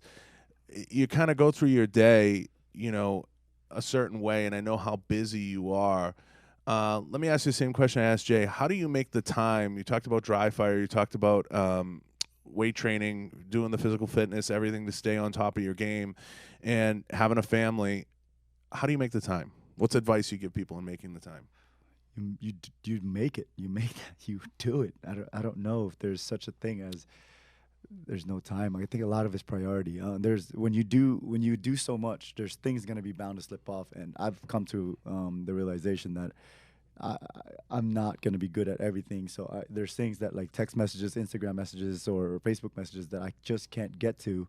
you kind of go through your day, a certain way, and I know how busy you are. Let me ask you the same question I asked Jay. How do you make the time? You talked about dry fire. You talked about weight training, doing the physical fitness, everything to stay on top of your game, and having a family. How do you make the time? What's advice you give people in making the time? You make it. You make that. You do it. I don't know if there's such a thing as there's no time. I think a lot of it's priority. There's when you do so much, there's things gonna be bound to slip off. And I've come to the realization that I'm not going to be good at everything. So there's things that like text messages, Instagram messages, or Facebook messages that I just can't get to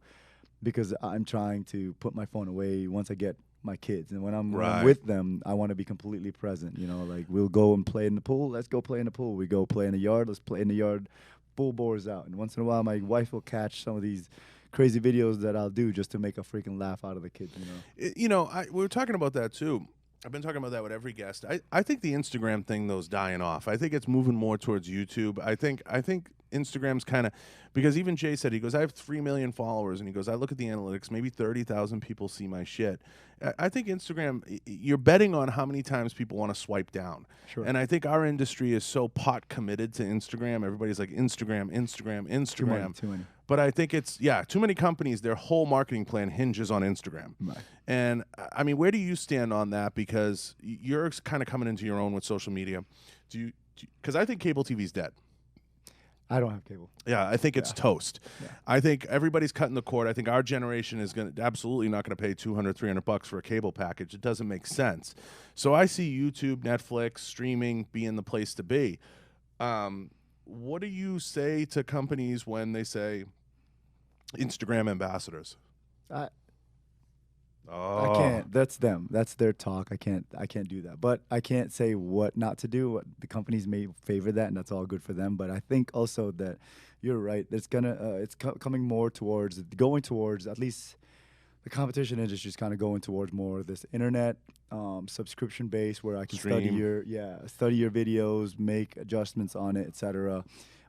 because I'm trying to put my phone away once I get my kids. And when I'm with them, I want to be completely present. You know, like we'll go and play in the pool. Let's go play in the pool. We go play in the yard. Let's play in the yard. Full bores out. And once in a while, my wife will catch some of these crazy videos that I'll do just to make a freaking laugh out of the kids. You know, we were talking about that too. I've been talking about that with every guest. I think the Instagram thing though is dying off. I think it's moving more towards YouTube. I think Instagram's kind of, because even Jay said, he goes, I have 3 million followers, and he goes, I look at the analytics, maybe 30,000 people see my shit. I think Instagram, you're betting on how many times people want to swipe down. Sure. And I think our industry is so pot committed to Instagram. Everybody's like Instagram. Too many. But I think it's, too many companies, their whole marketing plan hinges on Instagram. Right. And I mean, where do you stand on that? Because you're kind of coming into your own with social media. Because I think cable TV's dead. I don't have cable. Yeah, I think it's toast. Yeah. I think everybody's cutting the cord. I think our generation is absolutely not going to pay $200, $300 for a cable package. It doesn't make sense. So I see YouTube, Netflix, streaming being the place to be. What do you say to companies when they say Instagram ambassadors? I can't. That's them. That's their talk. I can't do that. But I can't say what not to do. The companies may favor that, and that's all good for them. But I think also that you're right. It's coming more towards at least the competition industry is kind of going towards more of this internet subscription base where I can study your videos, make adjustments on it, etc.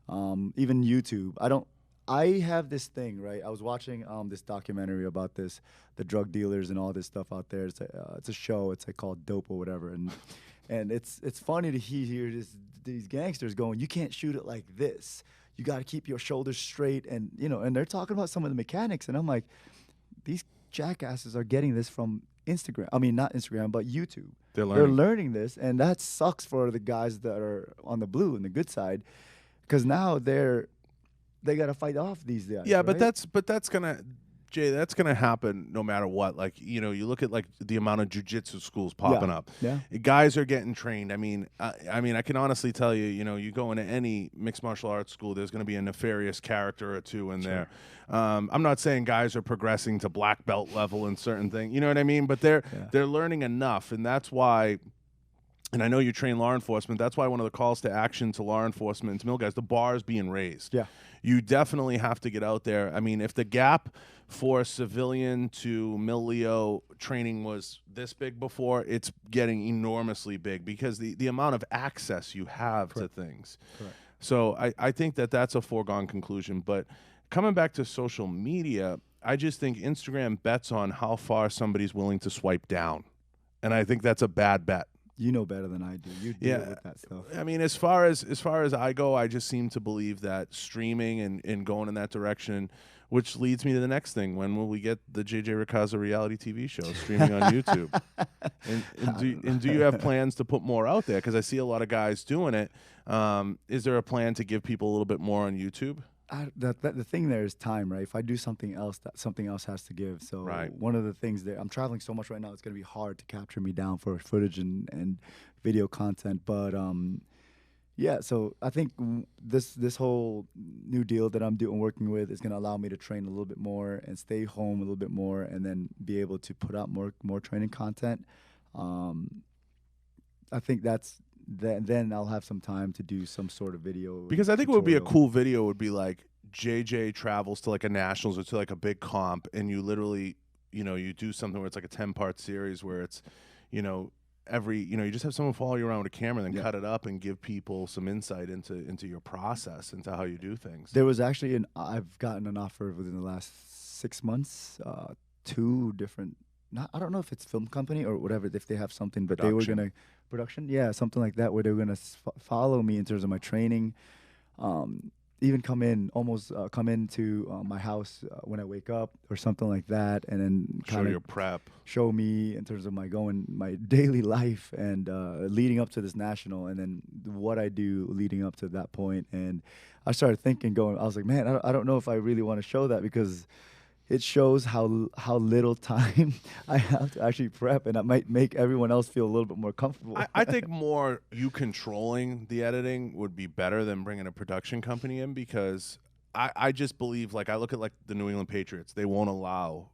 Even YouTube. I have this thing, right? I was watching this documentary about the drug dealers and all this stuff out there. It's a show. It's like called Dope or whatever, and it's funny to hear these gangsters going, you can't shoot it like this. You got to keep your shoulders straight, and and they're talking about some of the mechanics, and I'm like, these jackasses are getting this from Instagram. I mean, not Instagram, but YouTube. They're learning this, and that sucks for the guys that are on the blue and the good side, because now they got to fight off these guys. Yeah, right? but that's gonna, Jay, that's gonna happen no matter what. Like, you look at like the amount of jiu-jitsu schools popping up. Yeah. Guys are getting trained. I mean, I can honestly tell you, you go into any mixed martial arts school, there's gonna be a nefarious character or two in there. I'm not saying guys are progressing to black belt level in certain things. You know what I mean? But they're learning enough, and that's why. And I know you train law enforcement. That's why one of the calls to action to law enforcement and to mill guys, the bar is being raised. Yeah. You definitely have to get out there. I mean, if the gap for civilian to Mil-Leo training was this big before, it's getting enormously big because the amount of access you have to things. Correct. So I think that's a foregone conclusion. But coming back to social media, I just think Instagram bets on how far somebody's willing to swipe down. And I think that's a bad bet. You know better than I do. You deal with that stuff. I mean, as far as I go, I just seem to believe that streaming and going in that direction, which leads me to the next thing. When will we get the JJ Racaza reality TV show streaming on YouTube? And do you have plans to put more out there? Because I see a lot of guys doing it. Is there a plan to give people a little bit more on YouTube? The thing there is time, right? If I do something else, that something else has to give. So one of the things that I'm traveling so much right now, it's going to be hard to capture me down for footage and video content. But so I think this whole new deal that I'm working with is going to allow me to train a little bit more and stay home a little bit more, and then be able to put out more training content. I think then I'll have some time to do some sort of video. Because I think what would be a cool video would be like JJ travels to like a nationals or to like a big comp, and you literally, you do something where it's like a 10-part series where it's, you just have someone follow you around with a camera and then cut it up and give people some insight into your process, into how you do things. There was actually I've gotten an offer within the last 6 months, 2 different, I don't know if it's film company or whatever, if they have something, but they were going to production, something like that, where they were going to follow me in terms of my training, even come into my house when I wake up or something like that, and then show your prep, show me in terms of my daily life and leading up to this national, and then what I do leading up to that point. And I started thinking, I was like, man, I don't know if I really want to show that, because it shows how little time I have to actually prep, and that might make everyone else feel a little bit more comfortable. I think more you controlling the editing would be better than bringing a production company in, because I just believe, like, I look at like the New England Patriots, they won't allow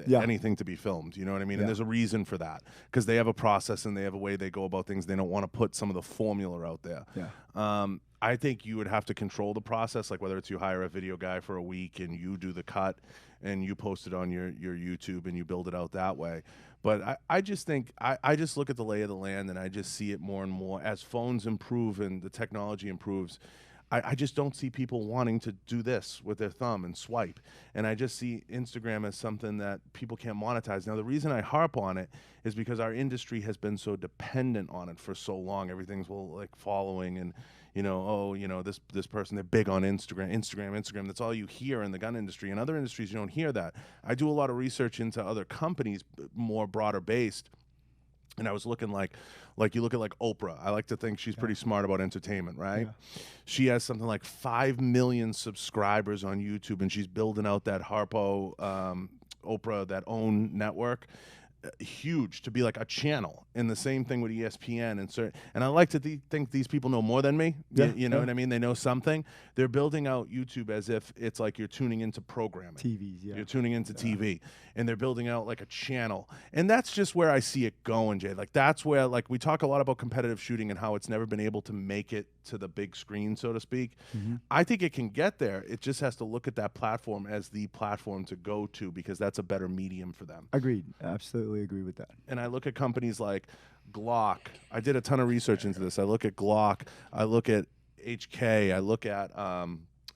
anything to be filmed. You know what I mean? Yeah. And there's a reason for that, because they have a process and they have a way they go about things. They don't want to put some of the formula out there. Yeah. I think you would have to control the process, like whether it's you hire a video guy for a week and you do the cut and you post it on your YouTube and you build it out that way. But I just think, I just look at the lay of the land, and I just see it more and more as phones improve and the technology improves. I just don't see people wanting to do this with their thumb and swipe. And I just see Instagram as something that people can't monetize. Now, the reason I harp on it is because our industry has been so dependent on it for so long. Everything's like following and, this person, they're big on Instagram. That's all you hear in the gun industry. In other industries, you don't hear that. I do a lot of research into other companies, more broader based. And I was looking like you look at like Oprah. I like to think she's pretty smart about entertainment, right? Yeah. She has something like 5 million subscribers on YouTube, and she's building out that Harpo, Oprah, that own network. Huge, to be like a channel. And the same thing with ESPN and I like to think these people know more than me. Yeah, you know what I mean? They know something. They're building out YouTube as if it's like you're tuning into programming. TVs, yeah. You're tuning into TV, and they're building out like a channel. And that's just where I see it going, Jay. Like, that's where, like, we talk a lot about competitive shooting and how it's never been able to make it to the big screen, so to speak. Mm-hmm. I think it can get there. It just has to look at that platform as the platform to go to, because that's a better medium for them. Agreed. Absolutely agree with that. And I look at companies like Glock. I did a ton of research into this. I look at Glock. I look at HK. I look at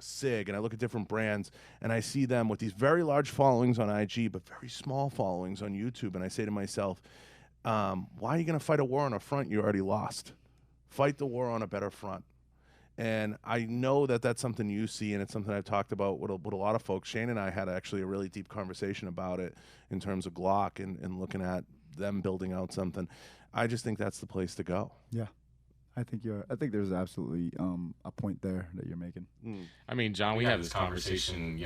SIG, and I look at different brands, and I see them with these very large followings on IG, but very small followings on YouTube. And I say to myself, why are you going to fight a war on a front you already lost? Fight the war on a better front. And I know that that's something you see, and it's something I've talked about with a lot of folks. Shane and I had actually a really deep conversation about it in terms of Glock and looking at them building out something. I just think that's the place to go. Yeah. I think there's absolutely a point there that you're making. I mean, John, we have this conversation,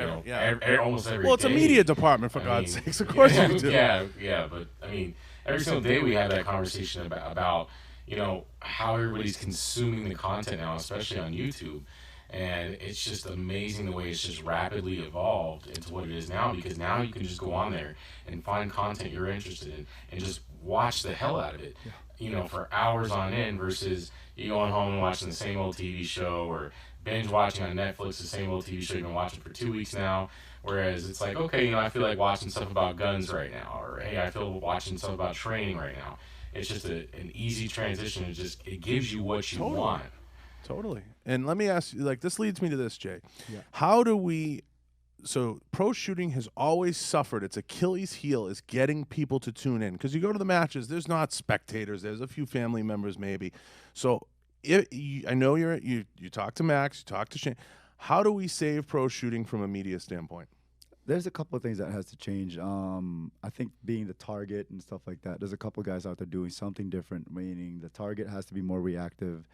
almost every day. Well, it's a media department, for God's sakes. Of course you do. Yeah, but I mean, every single day we have that conversation about how everybody's consuming the content now, especially on YouTube. And it's just amazing the way it's just rapidly evolved into what it is now, because now you can just go on there and find content you're interested in and just watch the hell out of it, for hours on end, versus you going home and watching the same old TV show, or binge watching on Netflix the same old TV show you've been watching for 2 weeks now. Whereas it's like, okay, I feel like watching stuff about guns right now, or hey, I feel watching stuff about training right now. It's just an easy transition. It gives you what you want. Totally. And let me ask you, like, this leads me to this, Jay. Yeah. How do we, so pro shooting has always suffered. Its Achilles heel is getting people to tune in. Because you go to the matches, there's not spectators. There's a few family members maybe. So I know you talk to Max, you talk to Shane. How do we save pro shooting from a media standpoint? There's a couple of things that has to change. I think being the target and stuff like that, there's a couple of guys out there doing something different, meaning the target has to be more reactive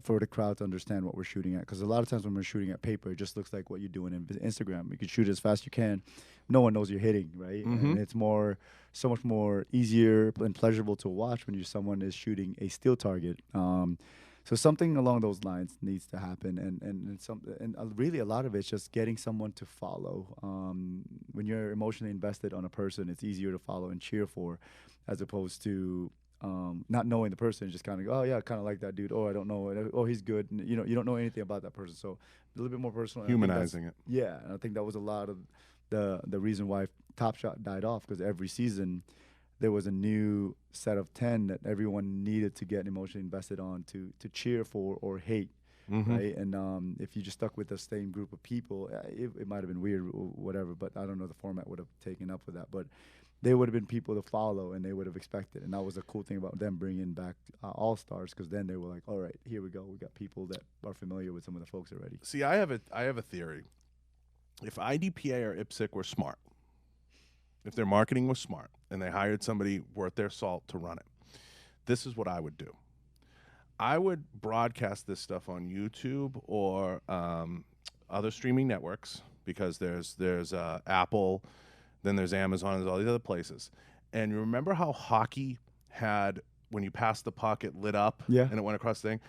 for the crowd to understand what we're shooting at. Because a lot of times when we're shooting at paper, it just looks like what you're doing in Instagram. You can shoot as fast as you can. No one knows you're hitting, right? Mm-hmm. And it's so much more easier and pleasurable to watch when someone is shooting a still target. So something along those lines needs to happen, and really a lot of it's just getting someone to follow. When you're emotionally invested on a person, it's easier to follow and cheer for, as opposed to not knowing the person, just kind of go, oh yeah, kind of like that dude. Oh, I don't know. Oh, he's good. And, you don't know anything about that person. So a little bit more personal. Humanizing it. Yeah, and I think that was a lot of the reason why Top Shot died off, because every season there was a new set of 10 that everyone needed to get emotionally invested on to cheer for or hate, right? And if you just stuck with the same group of people, it might have been weird or whatever, but I don't know, the format would have taken up with that. But they would have been people to follow, and they would have expected. And that was a cool thing about them bringing back All-Stars, because then they were like, all right, here we go. We got people that are familiar with some of the folks already. See, I have a theory. If IDPA or IPSC were smart, if their marketing was smart, and they hired somebody worth their salt to run it, this is what I would do. I would broadcast this stuff on YouTube or other streaming networks, because there's Apple, then there's Amazon, there's all these other places. And you remember how hockey had, when you passed the puck, it lit up Yeah. and it went across the thing?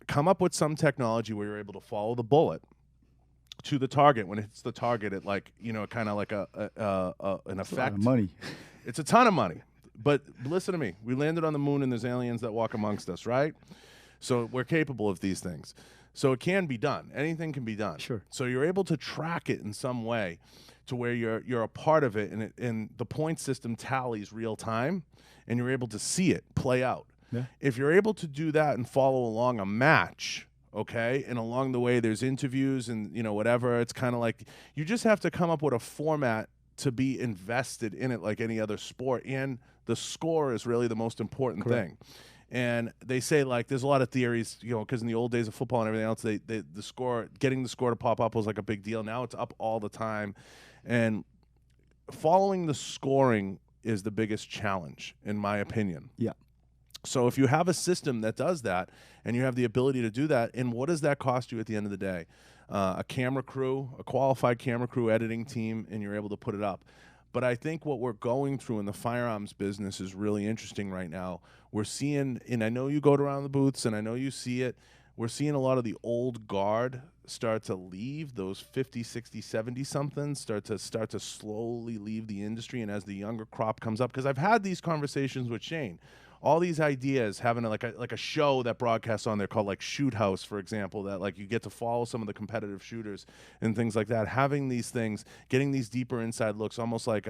Come up with some technology where you're able to follow the bullet to the target. When it hits the target, it like, you know, kind of like an It's a effect. lot of money. It's a ton of money. But listen to me. We landed on the moon and there's aliens that walk amongst us, right? So we're capable of these things. So it can be done. Anything can be done. Sure. So you're able to track it in some way to where you're a part of it, and the point system tallies real time, and you're able to see it play out. Yeah. If you're able to do that and follow along a match, okay, and along the way there's interviews and, you know, whatever, it's kind of like you just have to come up with a format to be invested in it like any other sport, and the score is really the most important thing. And they say, like, there's a lot of theories, you know, because in the old days of football and everything else, the score, getting the score to pop up was like a big deal. Now it's up all the time. And following the scoring is the biggest challenge, in my opinion. Yeah. So if you have a system that does that, and you have the ability to do that, and what does that cost you at the end of the day? A camera crew, a qualified camera crew, editing team, and you're able to put it up. But I think what we're going through in the firearms business is really interesting right now. We're seeing, and I know you go around the booths, and I know you see it, we're seeing a lot of the old guard start to leave, those 50, 60, 70-somethings start to slowly leave the industry, and as the younger crop comes up, because I've had these conversations with Shane, all these ideas, having like a show that broadcasts on there called like Shoot House, for example, that like you get to follow some of the competitive shooters and things like that, having these things, getting these deeper inside looks, almost like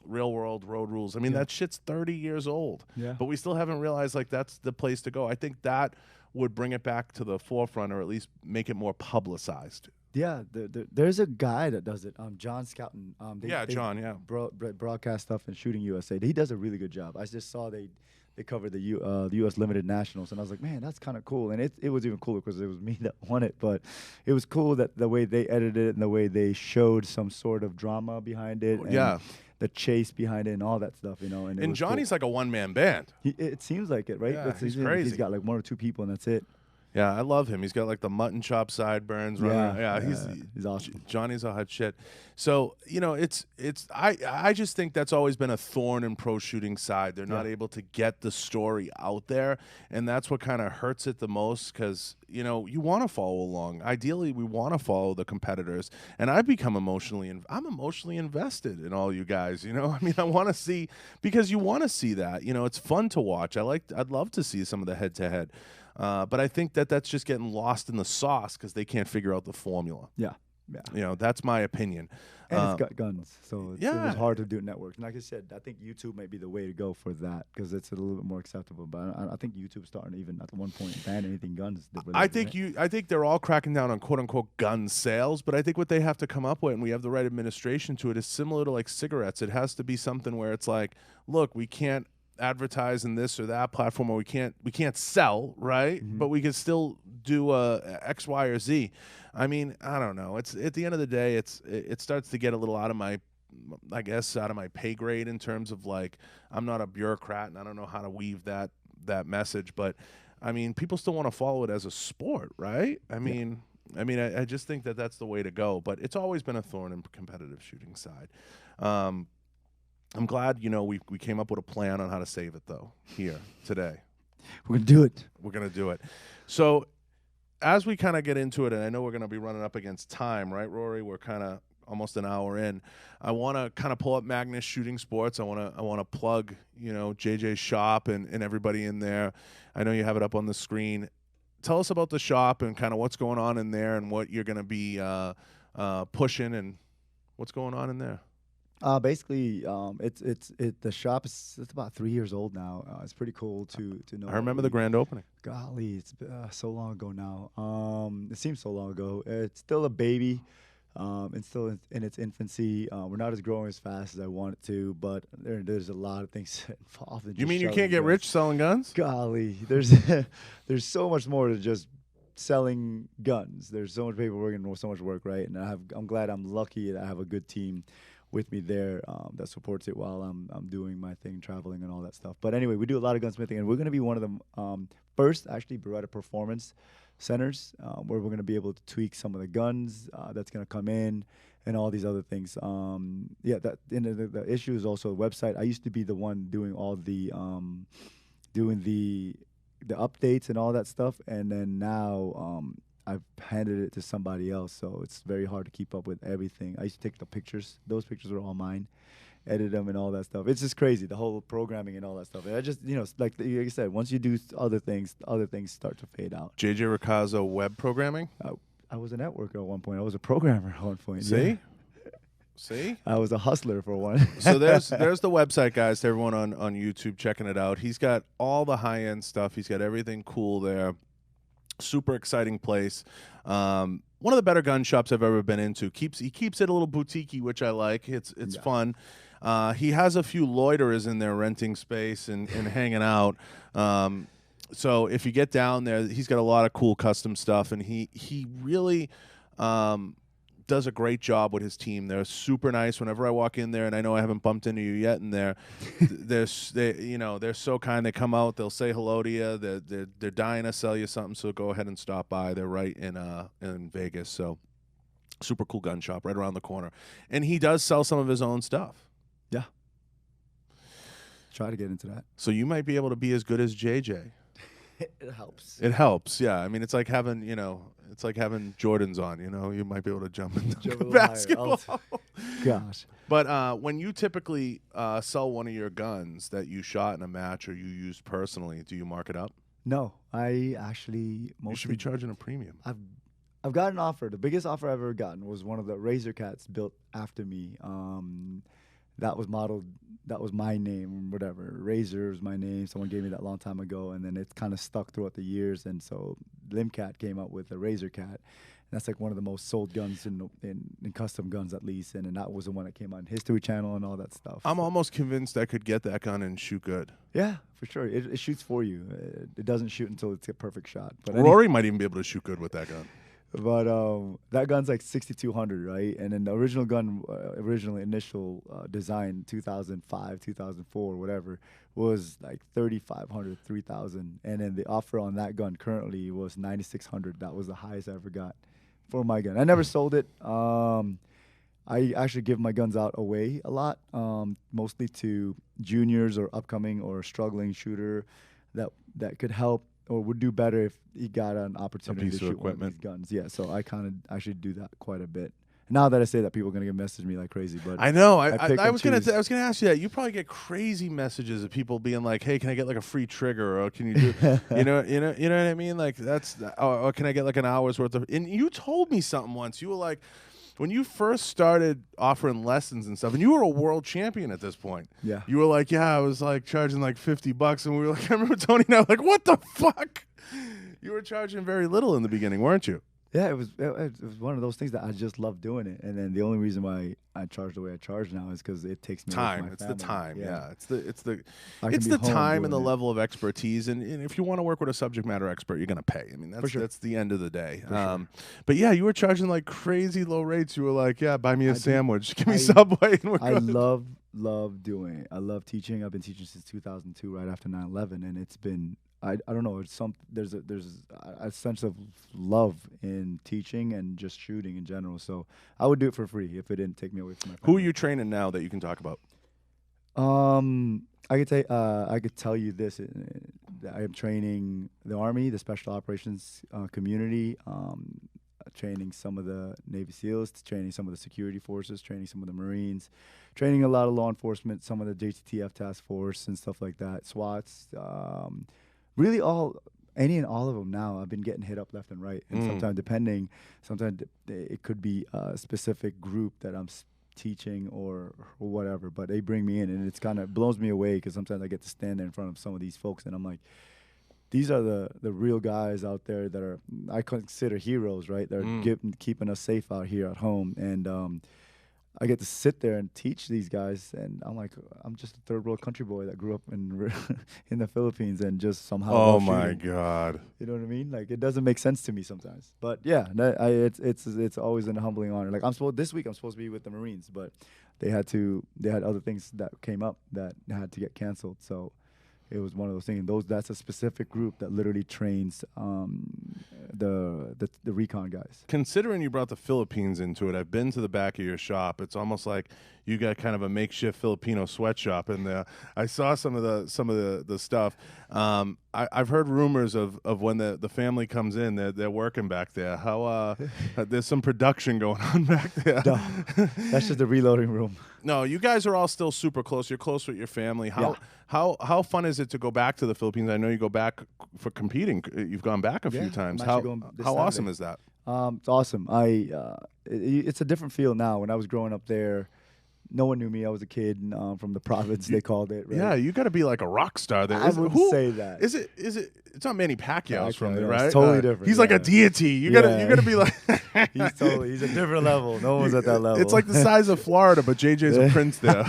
Real World Road Rules. I mean, that shit's 30 years old, but we still haven't realized like that's the place to go. I think that would bring it back to the forefront, or at least make it more publicized. Yeah, there's a guy that does it, John Scouten. John, broadcast stuff in Shooting USA. He does a really good job. I just saw they covered the U.S. Limited Nationals, and I was like, man, that's kind of cool. And it was even cooler because it was me that won it. But it was cool that the way they edited it and the way they showed some sort of drama behind it. And the chase behind it and all that stuff, you know. And Johnny's like a one-man band. It seems like it, right? Yeah, he's crazy. He's got like one or two people, and that's it. Yeah, I love him. He's got like the mutton chop sideburns. He's awesome. Johnny's a hot shit. So, you know, I just think that's always been a thorn in pro shooting side. They're not able to get the story out there, and that's what kind of hurts it the most, because, you know, you want to follow along. Ideally, we want to follow the competitors, and I've become emotionally invested in all you guys, you know? I mean, I want to see, because you want to see that. You know, it's fun to watch. I'd love to see some of the head-to-head. But I think that's just getting lost in the sauce because they can't figure out the formula. Yeah. You know, that's my opinion. And it's got guns, so it was hard to do networks. And like I said, I think YouTube might be the way to go for that because it's a little bit more acceptable. But I think YouTube's starting to even at one point ban anything guns. I think they're all cracking down on quote unquote gun sales. But I think what they have to come up with, and we have the right administration to it, is similar to like cigarettes. It has to be something where it's like, look, we can't advertise in this or that platform, or we can't sell, right? But we can still do X, Y, or Z. I mean, I don't know. It's at the end of the day, it starts to get a little out of my pay grade in terms of like, I'm not a bureaucrat and I don't know how to weave that message, but I mean, people still want to follow it as a sport, right? I mean, I just think that's the way to go, but it's always been a thorn in competitive shooting side. I'm glad, you know, we came up with a plan on how to save it, though, here today. We're going to do it. We're going to do it. So as we kind of get into it, and I know we're going to be running up against time, right, Rory? We're kind of almost an hour in. I want to kind of pull up Magnus Shooting Sports. I want to plug, you know, JJ's shop and everybody in there. I know you have it up on the screen. Tell us about the shop and kind of what's going on in there and what you're going to be pushing and what's going on in there. Basically, the shop is about 3 years old now. It's pretty cool to know. I remember the grand opening. Golly, it's so long ago now. It seems so long ago. It's still a baby. It's still in its infancy. We're not as growing as fast as I want it to, but there's a lot of things involved. You mean you can't get rich selling guns? Golly, there's so much more to just selling guns. There's so much paperwork and so much work, right? And I'm glad, I'm lucky that I have a good team with me there that supports it while I'm doing my thing, traveling and all that stuff. But anyway, we do a lot of gunsmithing, and we're going to be one of the first, actually, Beretta Performance centers where we're going to be able to tweak some of the guns that's going to come in and all these other things. Yeah, that and the issue is also a website. I used to be the one doing all the doing the updates and all that stuff, and then now I've handed it to somebody else, so it's very hard to keep up with everything. I used to take the pictures; those pictures were all mine, edit them and all that stuff. It's just crazy, the whole programming and all that stuff. And I just, like I said, once you do other things start to fade out. JJ Racaza web programming. I was a networker at one point. I was a programmer at one point. See. Yeah. See? I was a hustler for one. So there's the website, guys, to everyone on YouTube checking it out. He's got all the high-end stuff. He's got everything cool there. Super exciting place. One of the better gun shops I've ever been into. He keeps it a little boutique-y, which I like. It's fun. He has a few loiterers in there renting space and hanging out. So if you get down there, he's got a lot of cool custom stuff, and he really does a great job with his team. They're super nice. Whenever I walk in there, and I know I haven't bumped into you yet in there, they're so kind. They come out, they'll say hello to you. They're dying to sell you something, so go ahead and stop by. They're right in Vegas, so super cool gun shop right around the corner. And he does sell some of his own stuff. Yeah. Try to get into that. So you might be able to be as good as JJ. It helps. It helps, yeah. I mean, it's like having, it's like having Jordans on, You might be able to jump into basketball. Gosh. But when you typically sell one of your guns that you shot in a match or you used personally, do you mark it up? No, I actually mostly. You should be charging a premium. I've got an offer. The biggest offer I've ever gotten was one of the Razor Cats built after me. That was modeled. That was my name, whatever. Razor is my name. Someone gave me that a long time ago, and then it kind of stuck throughout the years. And so Limcat came up with the Razor Cat. And that's like one of the most sold guns in custom guns, at least. And that was the one that came on History Channel and all that stuff. I'm almost convinced I could get that gun and shoot good. Yeah, for sure. It shoots for you. It doesn't shoot until it's a perfect shot. But Rory might even be able to shoot good with that gun. But that gun's like 6,200, right? And then the original gun, initial design, 2005, 2004, whatever, was like 3,500, 3,000. And then the offer on that gun currently was 9,600. That was the highest I ever got for my gun. I never sold it. I actually give my guns out away a lot, mostly to juniors or upcoming or struggling shooter that could help or would do better if he got an opportunity to shoot one of these guns. Yeah, so I kind of actually do that quite a bit. Now that I say that, people are gonna get message me like crazy. But I know. I was gonna ask you that. You probably get crazy messages of people being like, "Hey, can I get like a free trigger? Or can you do, you know what I mean? Like that's, or can I get like an hour's worth of?" And you told me something once. You were like, when you first started offering lessons and stuff, and you were a world champion at this point. Yeah. You were like, yeah, I was like charging like $50, and we were like, I remember Tony and I were like, what the fuck? You were charging very little in the beginning, weren't you? Yeah, it was one of those things that I just love doing it, and then the only reason why I charge the way I charge now is because it takes me time. It's the time. Yeah, it's the the time and the level of expertise, and if you want to work with a subject matter expert, you're gonna pay. I mean, that's the end of the day. But yeah, you were charging like crazy low rates. You were like, yeah, buy me a sandwich, give me Subway, and we're good. Love doing it. I love teaching. I've been teaching since 2002, right after 9/11, and it's been. I don't know. There's a sense of love in teaching and just shooting in general. So I would do it for free if it didn't take me away from my family. Who are you training now that you can talk about? I could tell you this. I am training the Army, the Special Operations community, training some of the Navy SEALs, training some of the security forces, training some of the Marines, training a lot of law enforcement, some of the JTTF task force and stuff like that, SWATs. Really any and all of them now. I've been getting hit up left and right. And sometimes it could be a specific group that I'm teaching or whatever, but they bring me in and it's kind of blows me away because sometimes I get to stand there in front of some of these folks and I'm like, these are the real guys out there that are, I consider heroes, right? They're keeping us safe out here at home. And I get to sit there and teach these guys, and I'm like, I'm just a third world country boy that grew up in in the Philippines and just somehow. Oh my God! You know what I mean? Like it doesn't make sense to me sometimes. But yeah, it's always a humbling honor. Like this week I'm supposed to be with the Marines, but they had other things that came up that had to get canceled. So it was one of those things. That's a specific group that literally trains the recon guys. Considering you brought the Philippines into it, I've been to the back of your shop. It's almost like you got kind of a makeshift Filipino sweatshop in there. I saw some of the stuff. I've heard rumors of when the family comes in, they're working back there. How there's some production going on back there. No, that's just the reloading room. No, you guys are all still super close. You're close with your family. How fun is it to go back to the Philippines? I know you go back for competing. You've gone back a few times. How awesome is that? It's awesome. It's a different feel now. When I was growing up there, no one knew me. I was a kid from the province, they called it. Right? Yeah, you got to be a rock star there. I wouldn't say that. Is it? It's not Manny Pacquiao's from there, right? It's totally different. He's like a deity. You gotta be like. He's a different level. No one's at that level. It's like the size of Florida, but JJ's a prince there.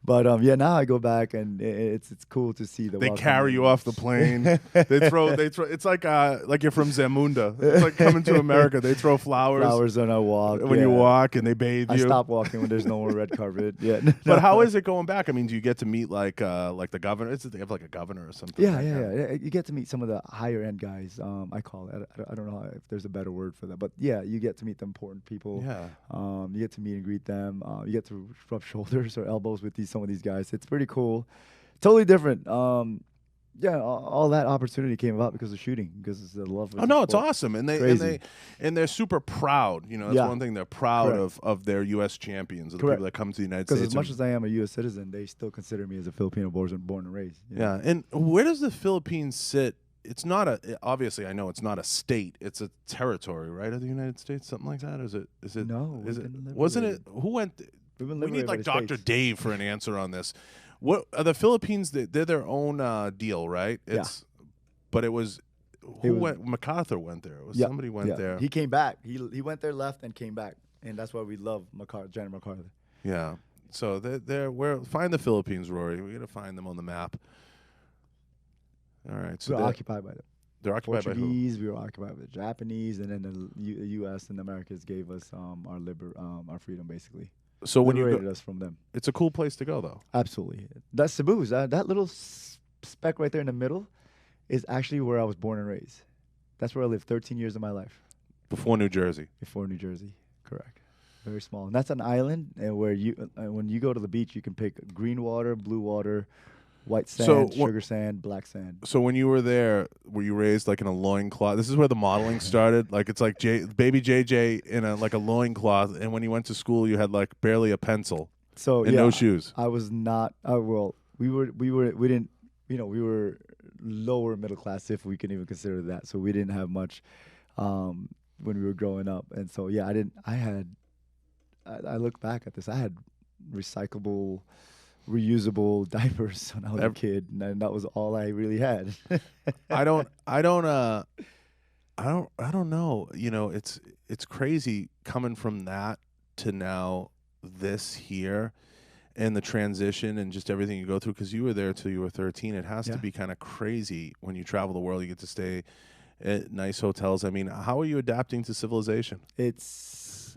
But now I go back and it's cool to see the. They carry you off the plane. They throw. It's like you're from Zamunda. It's like coming to America. They throw flowers. Flowers when I walk. When you walk, and they bathe you. I stop walking when there's no more red carpet. Yeah. But how is it going back? I mean, do you get to meet the governor? They have like a governor or something? Yeah. You get to meet some of the higher end guys. I call it. I don't know if there's a better word for that, but yeah, you get to meet the important people. Yeah. You get to meet and greet them. You get to rub shoulders or elbows with some of these guys. It's pretty cool. Totally different. All that opportunity came about because of shooting, because it's the love of it's awesome. And they're super proud. That's one thing, they're proud of their US champions, of the people that come to the United States. Because as much as I am a US citizen, they still consider me as a Filipino born and raised. Yeah. And where does the Philippines sit? It's not obviously I know it's not a state, it's a territory, right, of the United States, something like that. Is it No. Wasn't it who went we need like Dr. Dave for an answer on this. What are the Philippines? They're their own deal, right? But it was went? MacArthur went there. Somebody went there. He came back. He went there, left, and came back, and that's why we love General MacArthur. Yeah. So find the Philippines, Rory. We got to find them on the map. All right. So we're occupied by them. They're occupied Portuguese, by who? We were occupied by the Japanese, and then the U.S. and the Americas gave us our freedom, basically. So when liberated us from them. It's a cool place to go, though. Absolutely. That's Cebu's. That little speck right there in the middle is actually where I was born and raised. That's where I lived 13 years of my life. Before New Jersey. Before New Jersey, correct. Very small. And that's an island, and where when you go to the beach, you can pick green water, blue water, white sand, sugar sand, black sand. So when you were there, were you raised like in a loincloth? This is where the modeling started. Like it's like baby JJ in a loincloth, and when you went to school, you had like barely a pencil. So and no shoes. I was not. We were lower middle class, if we can even consider that. So we didn't have much when we were growing up, and so I look back at this. I had recyclable, reusable diapers when I was a kid, and that was all I really had. I don't know. It's crazy coming from that to now this here, and the transition and just everything you go through, because you were there till you were 13. It has to be kind of crazy when you travel the world. You get to stay at nice hotels. I mean, how are you adapting to civilization? It's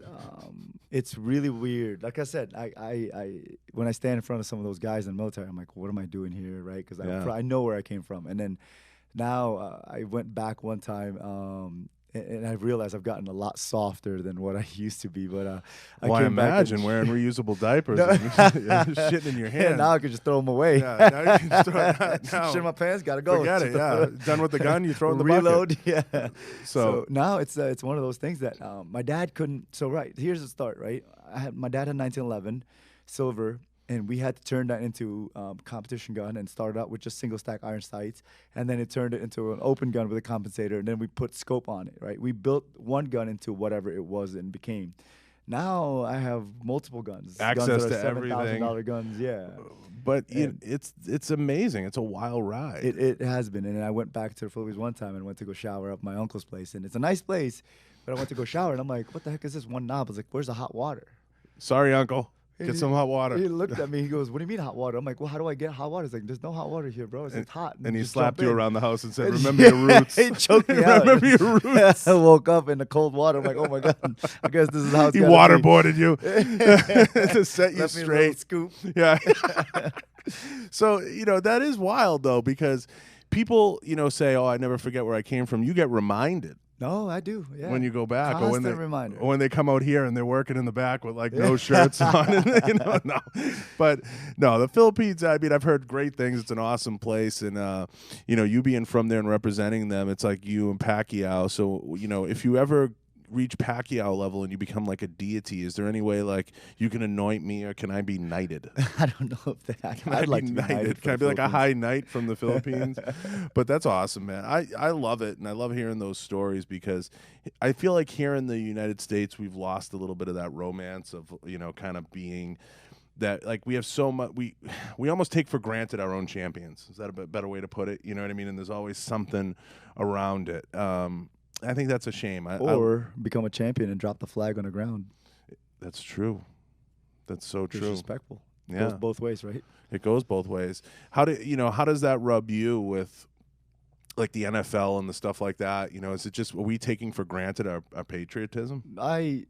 really weird. Like I said, I when I stand in front of some of those guys in the military, I'm like, what am I doing here, right? Because I know where I came from. And then now I went back one time, and I realized I've gotten a lot softer than what I used to be. But I imagine wearing reusable diapers and shitting in your hands. Yeah, now I can just throw them away. Yeah, now you can just throw it shit in my pants, gotta go. Forget it. Yeah, done with the gun, you throw it in the reload. bucket. Yeah. So now it's one of those things that my dad couldn't. So here's the start. Right, my dad had 1911 silver. And we had to turn that into competition gun, and started out with just single stack iron sights, and then it turned it into an open gun with a compensator, and then we put scope on it, right? We built one gun into whatever it was and became. Now I have multiple guns. Access guns that to are everything. $7,000 guns, yeah. But it's amazing. It's a wild ride. It has been. And I went back to the Philippines one time and went to go shower at my uncle's place, and it's a nice place, but I went to go shower, and I'm like, what the heck is this one knob? I was like, where's the hot water? Sorry, Uncle. Get some hot water. He looked at me. He goes, what do you mean hot water? I'm like, well, how do I get hot water? He's like, there's no hot water here, bro. It's hot. And he slapped you around the house and said, remember your roots. He choked me out. Remember your roots. I woke up in the cold water. I'm like, oh, my God. I guess this is how it's He waterboarded you to set you left straight. Scoop. Yeah. So, that is wild, though, because people, say, oh, I never forget where I came from. You get reminded. No, I do. Yeah. When you go back, Constant reminder. or when they come out here and they're working in the back with like no shirts on, and, no. But no, the Philippines. I mean, I've heard great things. It's an awesome place, and you being from there and representing them, it's like you and Pacquiao. So if you ever reach Pacquiao level and you become like a deity, is there any way like you can anoint me, or can I be knighted? I don't know if that. I'd like to be knighted. Can I be like a high knight from the Philippines? But that's awesome, man. I love it, and I love hearing those stories because I feel like here in the United States we've lost a little bit of that romance of kind of being that, like, we have so much, we almost take for granted our own champions. Is that a better way to put it? You know what I mean? And there's always something around it. I think that's a shame. Or become a champion and drop the flag on the ground. That's true. That's so true. Disrespectful. Yeah. It goes both ways, right? It goes both ways. How does that rub you with like the NFL and the stuff like that? Is it just, are we taking for granted our patriotism? I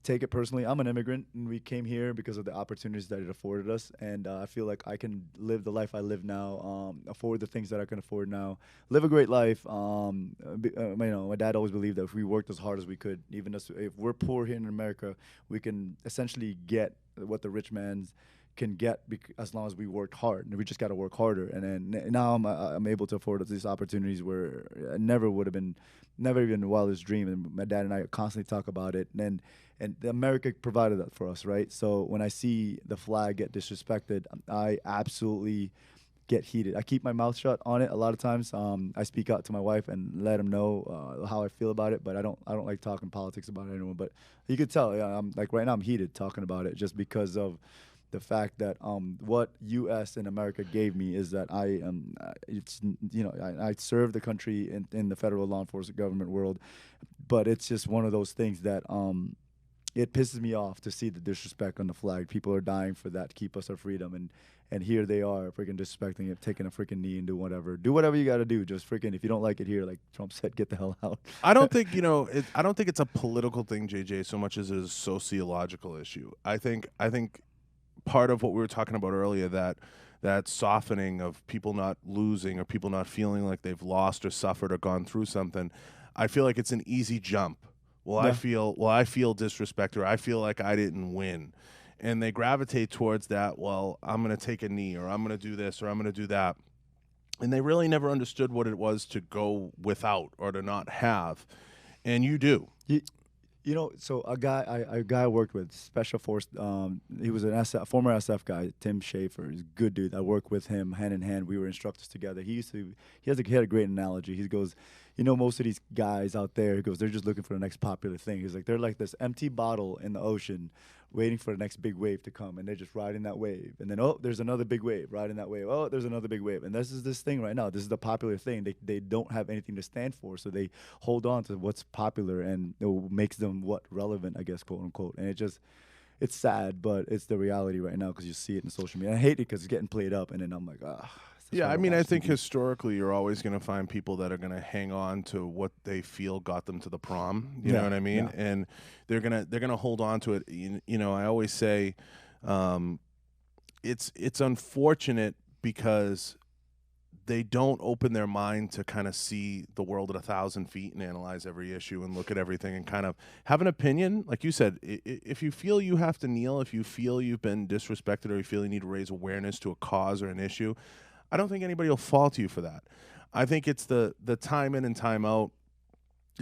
take it personally. I'm an immigrant, and we came here because of the opportunities that it afforded us, and I feel like I can live the life I live now, afford the things that I can afford now, live a great life. My dad always believed that if we worked as hard as we could, even if we're poor here in America, we can essentially get what the rich man's can get as long as we worked hard, and we just got to work harder. And then now I'm able to afford these opportunities where I never would have been, never even in the wildest dream. And my dad and I constantly talk about it. And America provided that for us, right? So when I see the flag get disrespected, I absolutely get heated. I keep my mouth shut on it a lot of times. I speak out to my wife and let them know how I feel about it, but I don't like talking politics about anyone. But you could tell, I'm like right now I'm heated talking about it just because of the fact that what U.S. and America gave me is that I serve the country in the federal law enforcement government world, but it's just one of those things that it pisses me off to see the disrespect on the flag. People are dying for that to keep us our freedom, and here they are freaking disrespecting it, taking a freaking knee and do whatever you got to do. Just freaking, if you don't like it here, like Trump said, get the hell out. I don't think I don't think it's a political thing, JJ, so much as it is a sociological issue. I think part of what we were talking about earlier, that softening of people not losing or people not feeling like they've lost or suffered or gone through something, I feel like it's an easy jump. I feel disrespect, or I feel like I didn't win. And they gravitate towards that, well, I'm going to take a knee, or I'm going to do this, or I'm going to do that. And they really never understood what it was to go without or to not have. And you do. So a guy I worked with, Special Force, he was a former SF guy, Tim Schaefer. He's a good dude. I worked with him hand in hand. We were instructors together. He had a great analogy. He goes, most of these guys out there, he goes, they're just looking for the next popular thing. He's like, they're like this empty bottle in the ocean waiting for the next big wave to come, and they're just riding that wave. And then, there's another big wave, riding that wave. Oh, there's another big wave. And this is this thing right now. This is the popular thing. They don't have anything to stand for, so they hold on to what's popular, and it makes them relevant, I guess, quote unquote. And it's sad, but it's the reality right now because you see it in social media. And I hate it because it's getting played up, and then I'm like, Yeah, I mean, I think historically you're always going to find people that are going to hang on to what they feel got them to the prom. You know what I mean? Yeah. And they're gonna hold on to it. I always say, it's unfortunate because they don't open their mind to kind of see the world at 1,000 feet and analyze every issue and look at everything and kind of have an opinion. Like you said, if you feel you have to kneel, if you feel you've been disrespected, or you feel you need to raise awareness to a cause or an issue, I don't think anybody will fault you for that. I think it's the time in and time out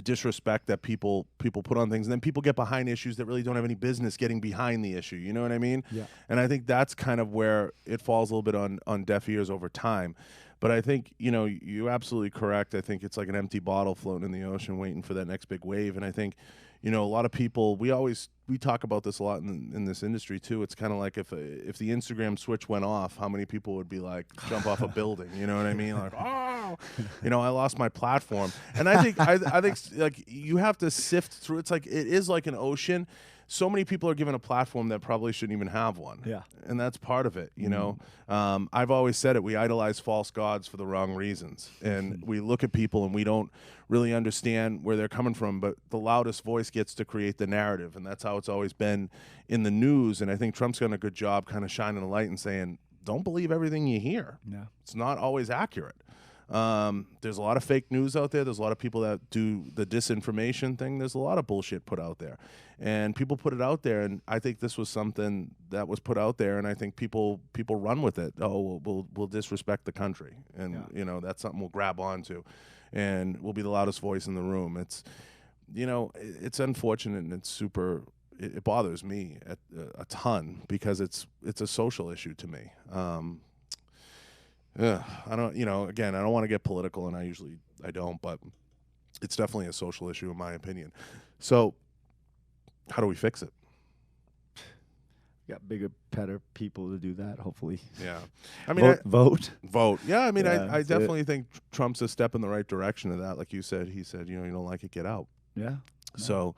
disrespect that people put on things, and then people get behind issues that really don't have any business getting behind the issue. You know what I mean? Yeah. And I think that's kind of where it falls a little bit on deaf ears over time. But I think, you're absolutely correct. I think it's like an empty bottle floating in the ocean waiting for that next big wave. And I think, a lot of people, we talk about this a lot in this industry too. It's kind of like if the Instagram switch went off, how many people would be like, jump off a building? You know what I mean? Like, oh, I lost my platform. And I think like you have to sift through. It's like, it is like an ocean. So many people are given a platform that probably shouldn't even have one. Yeah. And that's part of it, I've always said it. We idolize false gods for the wrong reasons. And we look at people and we don't really understand where they're coming from, but the loudest voice gets to create the narrative. And that's how it's always been in the news. And I think Trump's done a good job kind of shining a light and saying, don't believe everything you hear. Yeah. It's not always accurate. There's a lot of fake news out there. There's a lot of people that do the disinformation thing. There's a lot of bullshit put out there, and people put it out there. And I think this was something that was put out there, and I think people run with it. Oh, we'll disrespect the country, and you know, that's something we'll grab onto, and we'll be the loudest voice in the room. It's, you know, it's unfortunate, and it's super. It bothers me a ton because it's a social issue to me. Yeah, I don't, you know, again, I don't want to get political, and I don't, but it's definitely a social issue in my opinion. So how do we fix it? Got bigger, better people to do that, hopefully. Yeah. I mean, vote. Yeah, I mean, Yeah, I definitely think Trump's a step in the right direction of that. Like you said, he said, you know, you don't like it, get out. Yeah. So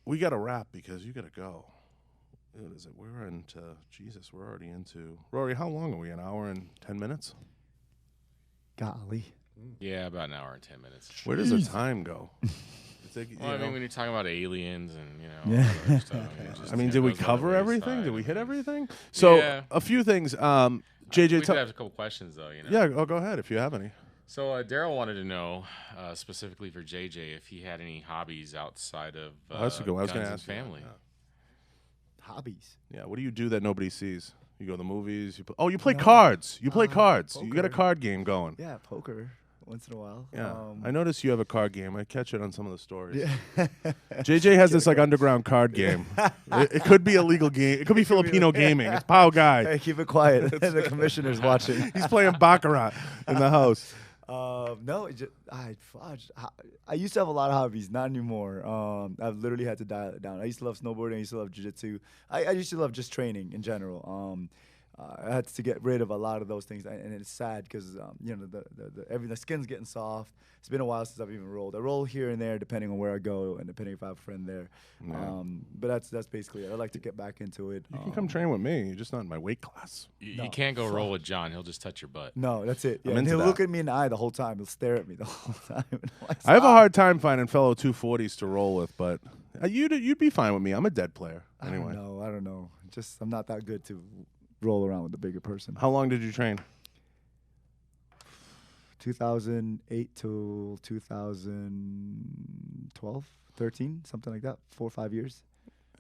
we got to wrap because you got to go. What is it? We're into, Jesus, we're already into, Rory, how long are we? An hour and 10 minutes? Golly. Yeah, about an hour and 10 minutes. Where does the time go? Well, I mean, when you're talking about aliens and, you know, Yeah. other stuff, it just, I mean, it did we goes other cover ways everything? fine. Did we hit everything? So Yeah. a few things. We JJ, did have a couple questions, though, you know. yeah, go ahead if you have any. So Daryl wanted to know, specifically for JJ, if he had any hobbies outside of That's a good one. I was guns gonna and ask you that, family. Hobbies. Yeah, what do you do that nobody sees? You go to the movies. You play cards. You play cards. You got a poker. card game going. Yeah, poker once in a while. Yeah, I notice you have a card game. I catch it on some of the stories. Yeah. JJ has this like underground card game. It could be a legal game. It could be Filipino gaming. It's Pao Guy. Hey, keep it quiet. The commissioner's watching. He's playing baccarat in the house. No, I used to have a lot of hobbies, not anymore. I've literally had to dial it down. I used to love snowboarding. I used to love jiu-jitsu. I used to love just training in general. I had to get rid of a lot of those things, and it's sad because you know, the skin's getting soft. It's been a while since I've even rolled. I roll here and there depending on where I go and depending if I have a friend there. Yeah. But that's basically it. I like to get back into it. You can come train with me. You're just not in my weight class. You can't go roll with John. He'll just touch your butt. No, that's it. Yeah, I'm and into he'll that. look at me in the eye the whole time. He'll stare at me the whole time. Like, I have a "Stop." hard time finding fellow 240s to roll with, but you'd be fine with me. I'm a dead player anyway. I don't know. Just I'm not that good to roll around with a bigger person. How long did you train? 2008 till 2012, 13, something like that. 4 or 5 years.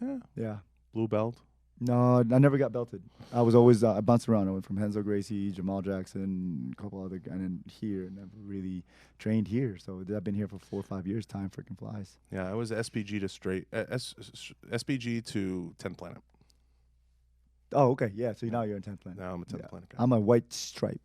Yeah. Yeah. Blue belt. No, I never got belted. I was always I bounced around. I went from Henzo Gracie, Jamal Jackson, a couple other, and then here. Never really trained here. So I've been here for 4 or 5 years. Time freaking flies. Yeah, I was SPG to SPG to 10 Planet. Oh, okay. Yeah. So now you're in 10th Planet. Now I'm a 10th Planet guy. I'm a white stripe.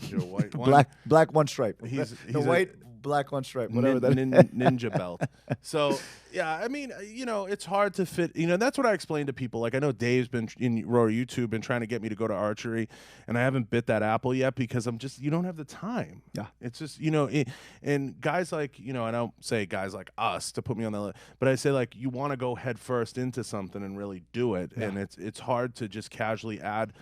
You're a white one. Black one stripe. He's the a white black one stripe. Whatever that is. ninja belt. So yeah, I mean, you know, it's hard to fit. You know, that's what I explain to people. Like I know Dave's been in Rory YouTube been trying to get me to go to archery, and I haven't bit that apple yet because you don't have the time. Yeah, it's just and guys like I don't say guys like us to put me on the list, but I say like you want to go head first into something and really do it, and it's hard to just casually add.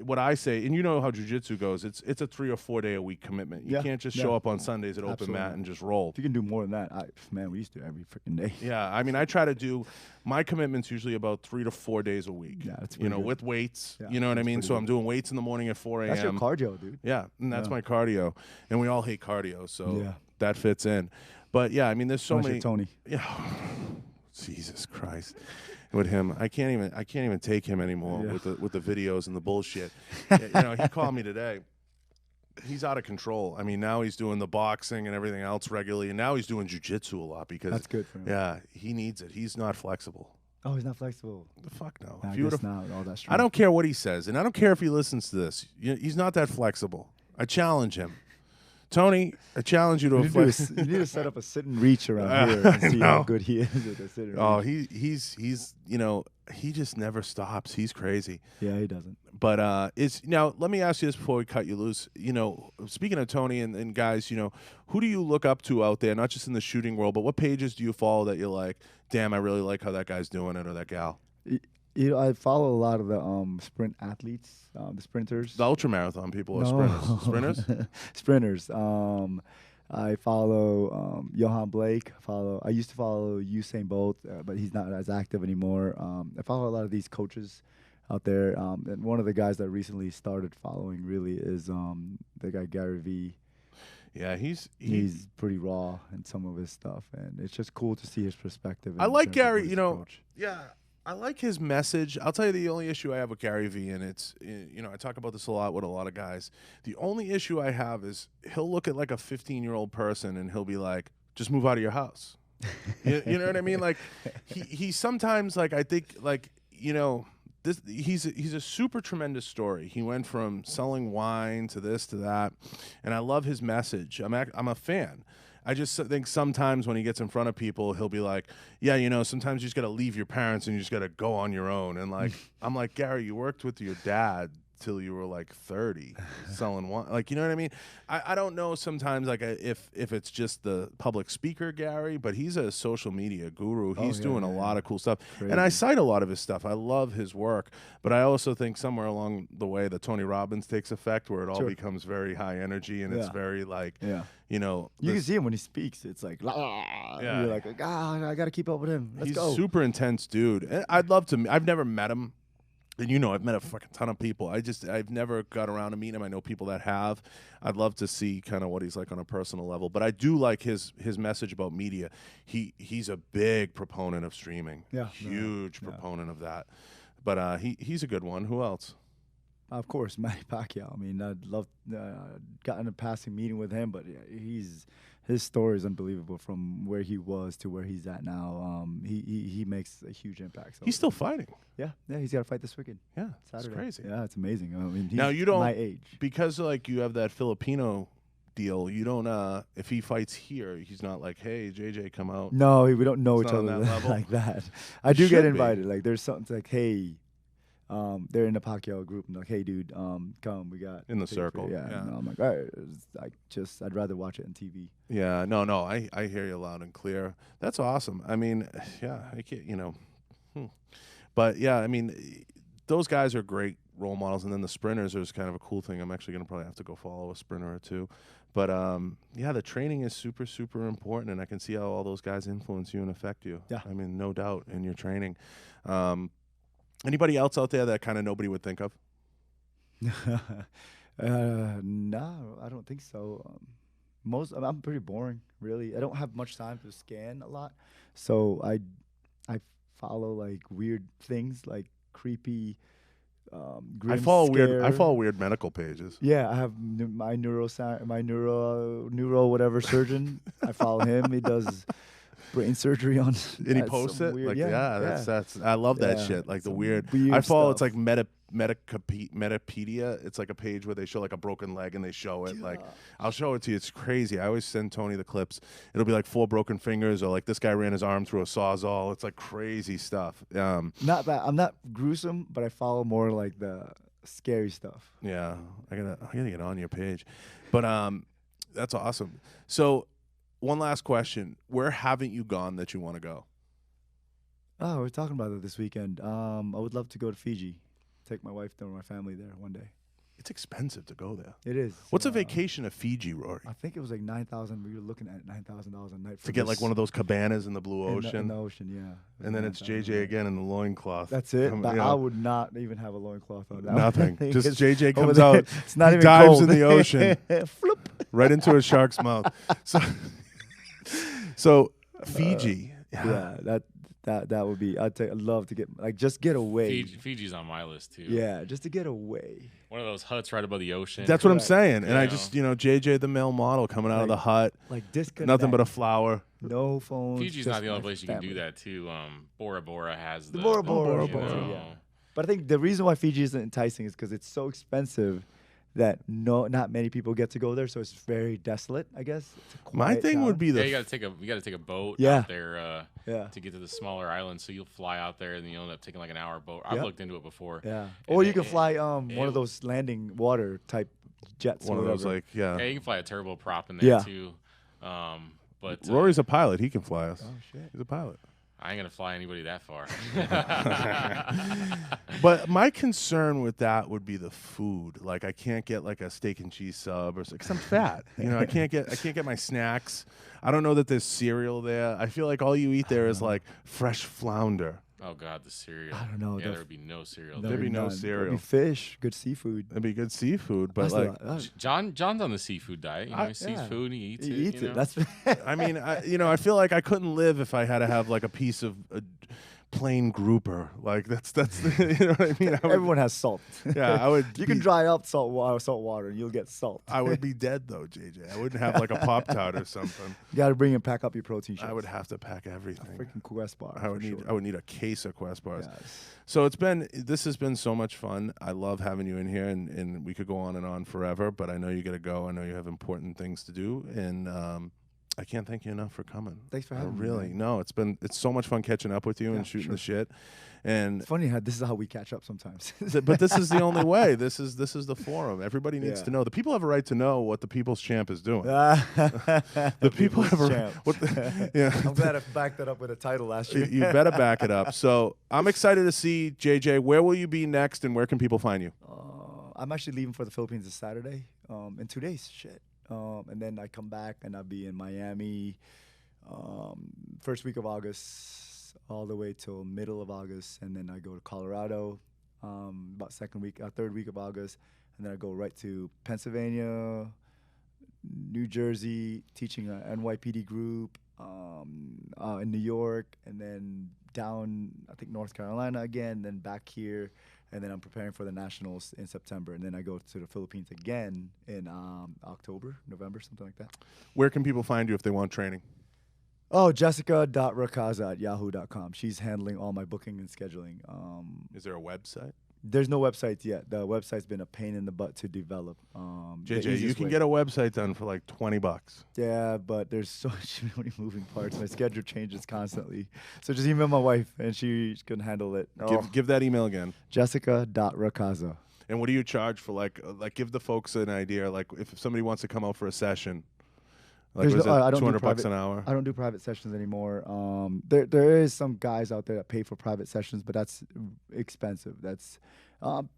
What I say, and you know how jiu-jitsu goes, it's a 3 or 4 day a week commitment. You can't just show up on Sundays at open mat and just roll. If you can do more than that, we used to every freaking day. Yeah, I mean, I try to do my commitments usually about 3 to 4 days a week. Yeah, that's good. With weights. You know what I mean? So I'm doing weights in the morning at 4 a.m. That's your cardio, dude. Yeah, and that's my cardio, and we all hate cardio, so that fits in. But yeah, I mean, there's so many. Tony. Yeah, Jesus Christ. With him, I can't even take him anymore with the videos and the bullshit. He called me today. He's out of control. I mean, now he's doing the boxing and everything else regularly, and now he's doing jiu-jitsu a lot because that's good for him. Yeah, he needs it. He's not flexible. Oh, he's not flexible. The fuck no. I guess not with all that strength. I don't care what he says, and I don't care if he listens to this. He's not that flexible. I challenge him. Tony, I challenge you to you need to set up a sit and reach around here and see how good he is at the sit and reach. He's he just never stops. He's crazy. Yeah, he doesn't. But now let me ask you this before we cut you loose. Speaking of Tony and guys, who do you look up to out there, not just in the shooting world, but what pages do you follow that you're like, damn, I really like how that guy's doing it or that gal? I follow a lot of the sprint athletes, the sprinters. The ultramarathon people are sprinters. Sprinters? Sprinters. I follow Johan Blake. I used to follow Usain Bolt, but he's not as active anymore. I follow a lot of these coaches. out there. And one of the guys that recently started following really is the guy Gary V. Yeah, he's pretty raw in some of his stuff, and it's just cool to see his perspective. I like Gary. Approach. Yeah, I like his message. I'll tell you the only issue I have with Gary V, and it's I talk about this a lot with a lot of guys. The only issue I have is he'll look at like a 15-year-old person and he'll be like, "Just move out of your house." you know what I mean? Like he sometimes like I think like he's a super tremendous story. He went from selling wine to this to that, and I love his message. I'm a fan. I just think sometimes when he gets in front of people, he'll be like, yeah, sometimes you just got to leave your parents and you just got to go on your own. And like, I'm like, Gary, you worked with your dad till you were like 30 selling wine. Like, you know what I mean? I don't know sometimes like if it's just the public speaker Gary, but he's a social media guru. He's doing a lot of cool stuff. Crazy. And I cite a lot of his stuff. I love his work, but I also think somewhere along the way the Tony Robbins takes effect where it all becomes very high energy and it's very like, you can see him when he speaks. It's like, you're like, I got to keep up with him. Let's go. He's super intense dude. And I'd love to, I've never met him. And I've met a fucking ton of people. I've never got around to meeting him. I know people that have. I'd love to see kind of what he's like on a personal level. But I do like his message about media. He's a big proponent of streaming. Yeah. Huge proponent of that. But he's a good one. Who else? Of course, Manny Pacquiao. I mean, I'd love gotten a passing meeting with him, but his story is unbelievable from where he was to where he's at now. He makes a huge impact. So he's still fighting. Yeah, he's got to fight this weekend. Yeah, Saturday. It's crazy. Yeah, it's amazing. I mean, he's now you don't my age because like you have that Filipino deal. You don't. If he fights here, he's not like, hey, JJ, come out. No, we don't know each other level. like that. I do get invited. Like there's something like, hey. They're in the Pacquiao group and like, hey, dude, come, we got in the circle. Yeah. And I'm like, all right, I'd rather watch it on TV. Yeah, no, I hear you loud and clear. That's awesome. I mean, yeah, I can't, but yeah, I mean, those guys are great role models, and then the sprinters is kind of a cool thing. I'm actually gonna probably have to go follow a sprinter or two, but yeah, the training is super, super important, and I can see how all those guys influence you and affect you. Yeah, I mean, no doubt in your training. Anybody else out there that kind of nobody would think of? No, I don't think so. I'm pretty boring, really. I don't have much time to scan a lot, so I follow like weird things, like creepy. I follow weird medical pages. Yeah, I have my neuro whatever surgeon. I follow him. He does brain surgery on. And he posts it weird, that's I love that shit. Like the weird I follow stuff. It's like Metapedia. It's like a page where they show like a broken leg and they show it. Like I'll show it to you. It's crazy. I always send Tony the clips. It'll be like 4 broken fingers or like this guy ran his arm through a sawzall. It's like crazy stuff. Not that I'm not gruesome, but I follow more like the scary stuff. Yeah, I gotta get on your page, but that's awesome. So. One last question. Where haven't you gone that you want to go? Oh, we're talking about it this weekend. I would love to go to Fiji. Take my wife there, my family there one day. It's expensive to go there. It is. What's a vacation to Fiji, Rory? I think it was like $9,000. We were looking at $9,000 a night to get like one of those cabanas in the blue ocean. In the ocean, yeah. And then it's JJ again in the loincloth. That's it. I would not even have a loincloth on. Nothing. Just JJ comes out. It's not even dives cold. In the ocean. Right into a shark's mouth. So Fiji. Yeah, that would be. I'd love to get away. Fiji's on my list too. Yeah, just to get away. One of those huts right above the ocean. That's what I'm saying. And I just, JJ the male model coming out of the hut. Like disconnect. Nothing but a flower. No phones. Fiji's not the only place you can do that too. Bora Bora has the Bora Bora. Yeah. But I think the reason why Fiji isn't enticing is because it's so expensive that not many people get to go there, so it's very desolate, I guess. My thing would be you gotta take a boat out there to get to the smaller islands. So you'll fly out there and then you'll end up taking like an hour boat. I've looked into it before. Yeah. Or you can fly one of those landing water type jets. One of those Yeah, you can fly a turboprop in there too. But Rory's a pilot. He can fly us. Oh shit. He's a pilot. I ain't gonna fly anybody that far. But my concern with that would be the food. Like I can't get like a steak and cheese sub or because I'm fat. I can't get my snacks. I don't know that there's cereal there. I feel like all you eat there is like fresh flounder. Oh God, the cereal. I don't know. Yeah, there would be no cereal. There'd be no none. cereal. There'd be fish, good seafood. It'd be good seafood, but That's like, John's on the seafood diet. You know, he sees food, he eats it. He eats you it. know? That's I mean, I feel like I couldn't live if I had to have like a piece of plain grouper. Like that's you know what I mean? Everyone has salt. Yeah, I would. You can dry up salt water, and you'll get salt. I would be dead though, JJ. I wouldn't have like a Pop-Tart or something. You got to bring and pack up your protein shakes. I would have to pack everything. Freaking Quest bar. I would need a case of Quest bars. Yes. So this has been so much fun. I love having you in here, and we could go on and on forever. But I know you got to go. I know you have important things to do, and I can't thank you enough for coming. Thanks for having me. Really, Man. no, it's so much fun catching up with you and shooting the shit. And it's funny how this is how we catch up sometimes. but this is the only way. This is the forum. Everybody needs to know. The people have a right to know what the People's Champ is doing. The people have a yeah. I'm glad I backed that up with a title last year. You better back it up. So I'm excited to see JJ. Where will you be next, and where can people find you? I'm actually leaving for the Philippines this Saturday. In 2 days. Shit. And then I come back and I'll be in Miami first week of August all the way till middle of August, and then I go to Colorado about third week of August, and then I go right to Pennsylvania, New Jersey, teaching an NYPD group in New York, and then down I think North Carolina again, then back here. And then I'm preparing for the Nationals in September. And then I go to the Philippines again in November, something like that. Where can people find you if they want training? Oh, jessica.racaza@yahoo.com. She's handling all my booking and scheduling. Is there a website? There's no website yet. The website's been a pain in the butt to develop. JJ, you can get a website done for like $20. Yeah, but there's so many moving parts. My schedule changes constantly. So just email my wife, and she can handle it. Give that email again. Jessica.racaza. And what do you charge for like give the folks an idea, like if somebody wants to come out for a session? Like, was it $200 an hour? I don't do private sessions anymore. There is some guys out there that pay for private sessions, but that's expensive. That's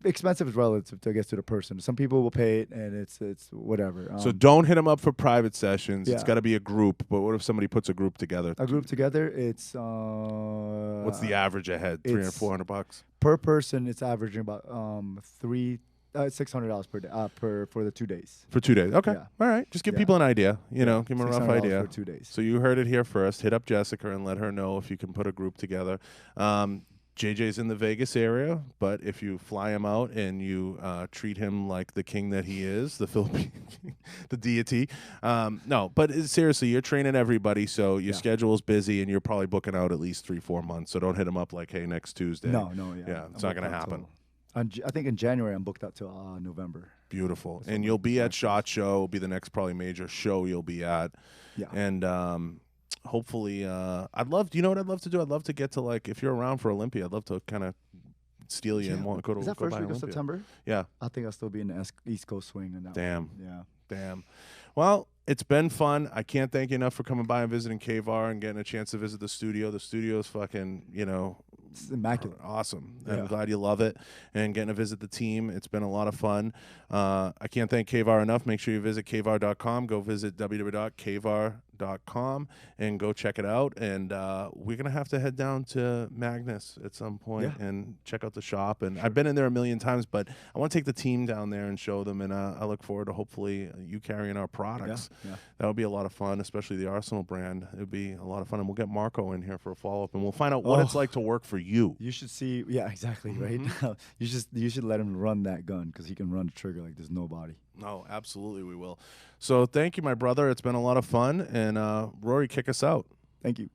expensive is relative to, I guess, to the person. Some people will pay it, and it's whatever. So don't hit them up for private sessions. Yeah. It's got to be a group. But what if somebody puts a group together? A group together, it's what's the average ahead? $300, $400 per person. It's averaging about $600 per day for the 2 days. For 2 days, okay, Yeah. all right. Just give people an idea. You know, give them a rough idea. For 2 days. So you heard it here first. Hit up Jessica and let her know if you can put a group together. JJ's in the Vegas area, but if you fly him out and you treat him like the king that he is, the Philippine, the deity. No, but seriously, you're training everybody, so your schedule's busy, and you're probably booking out at least 3-4 months. So don't hit him up like, hey, next Tuesday. No, yeah, it's not going to happen. I think in January I'm booked out till November. Beautiful. And you'll be at SHOT Show. Will be the next probably major show you'll be at. Yeah. And hopefully, I'd love. You know what I'd love to do? I'd love to get to, like, if you're around for Olympia, I'd love to kind of steal you and go to. Is that go first by week of Olympia. September? Yeah. I think I'll still be in the East Coast swing in that. Damn. Yeah. Damn. Well, it's been fun. I can't thank you enough for coming by and visiting k-var and getting a chance to visit the studio. The studio's fucking, it's immaculate. Awesome. Yeah. I'm glad you love it. And getting to visit the team, it's been a lot of fun. I can't thank k-var enough. Make sure you visit k-var.com. Go visit www.kvar.com and go check it out. And we're going to have to head down to Magnus at some point and check out the shop. And I've been in there a million times, but I want to take the team down there and show them. And I look forward to hopefully you carrying our products. Yeah. That would be a lot of fun, especially the Arsenal brand. It would be a lot of fun. And we'll get Marco in here for a follow-up, and we'll find out what it's like to work for you. You should see. Yeah, exactly. Right now, you should let him run that gun because he can run the trigger like there's nobody. No, absolutely we will. So thank you, my brother. It's been a lot of fun. And Rory, kick us out. Thank you.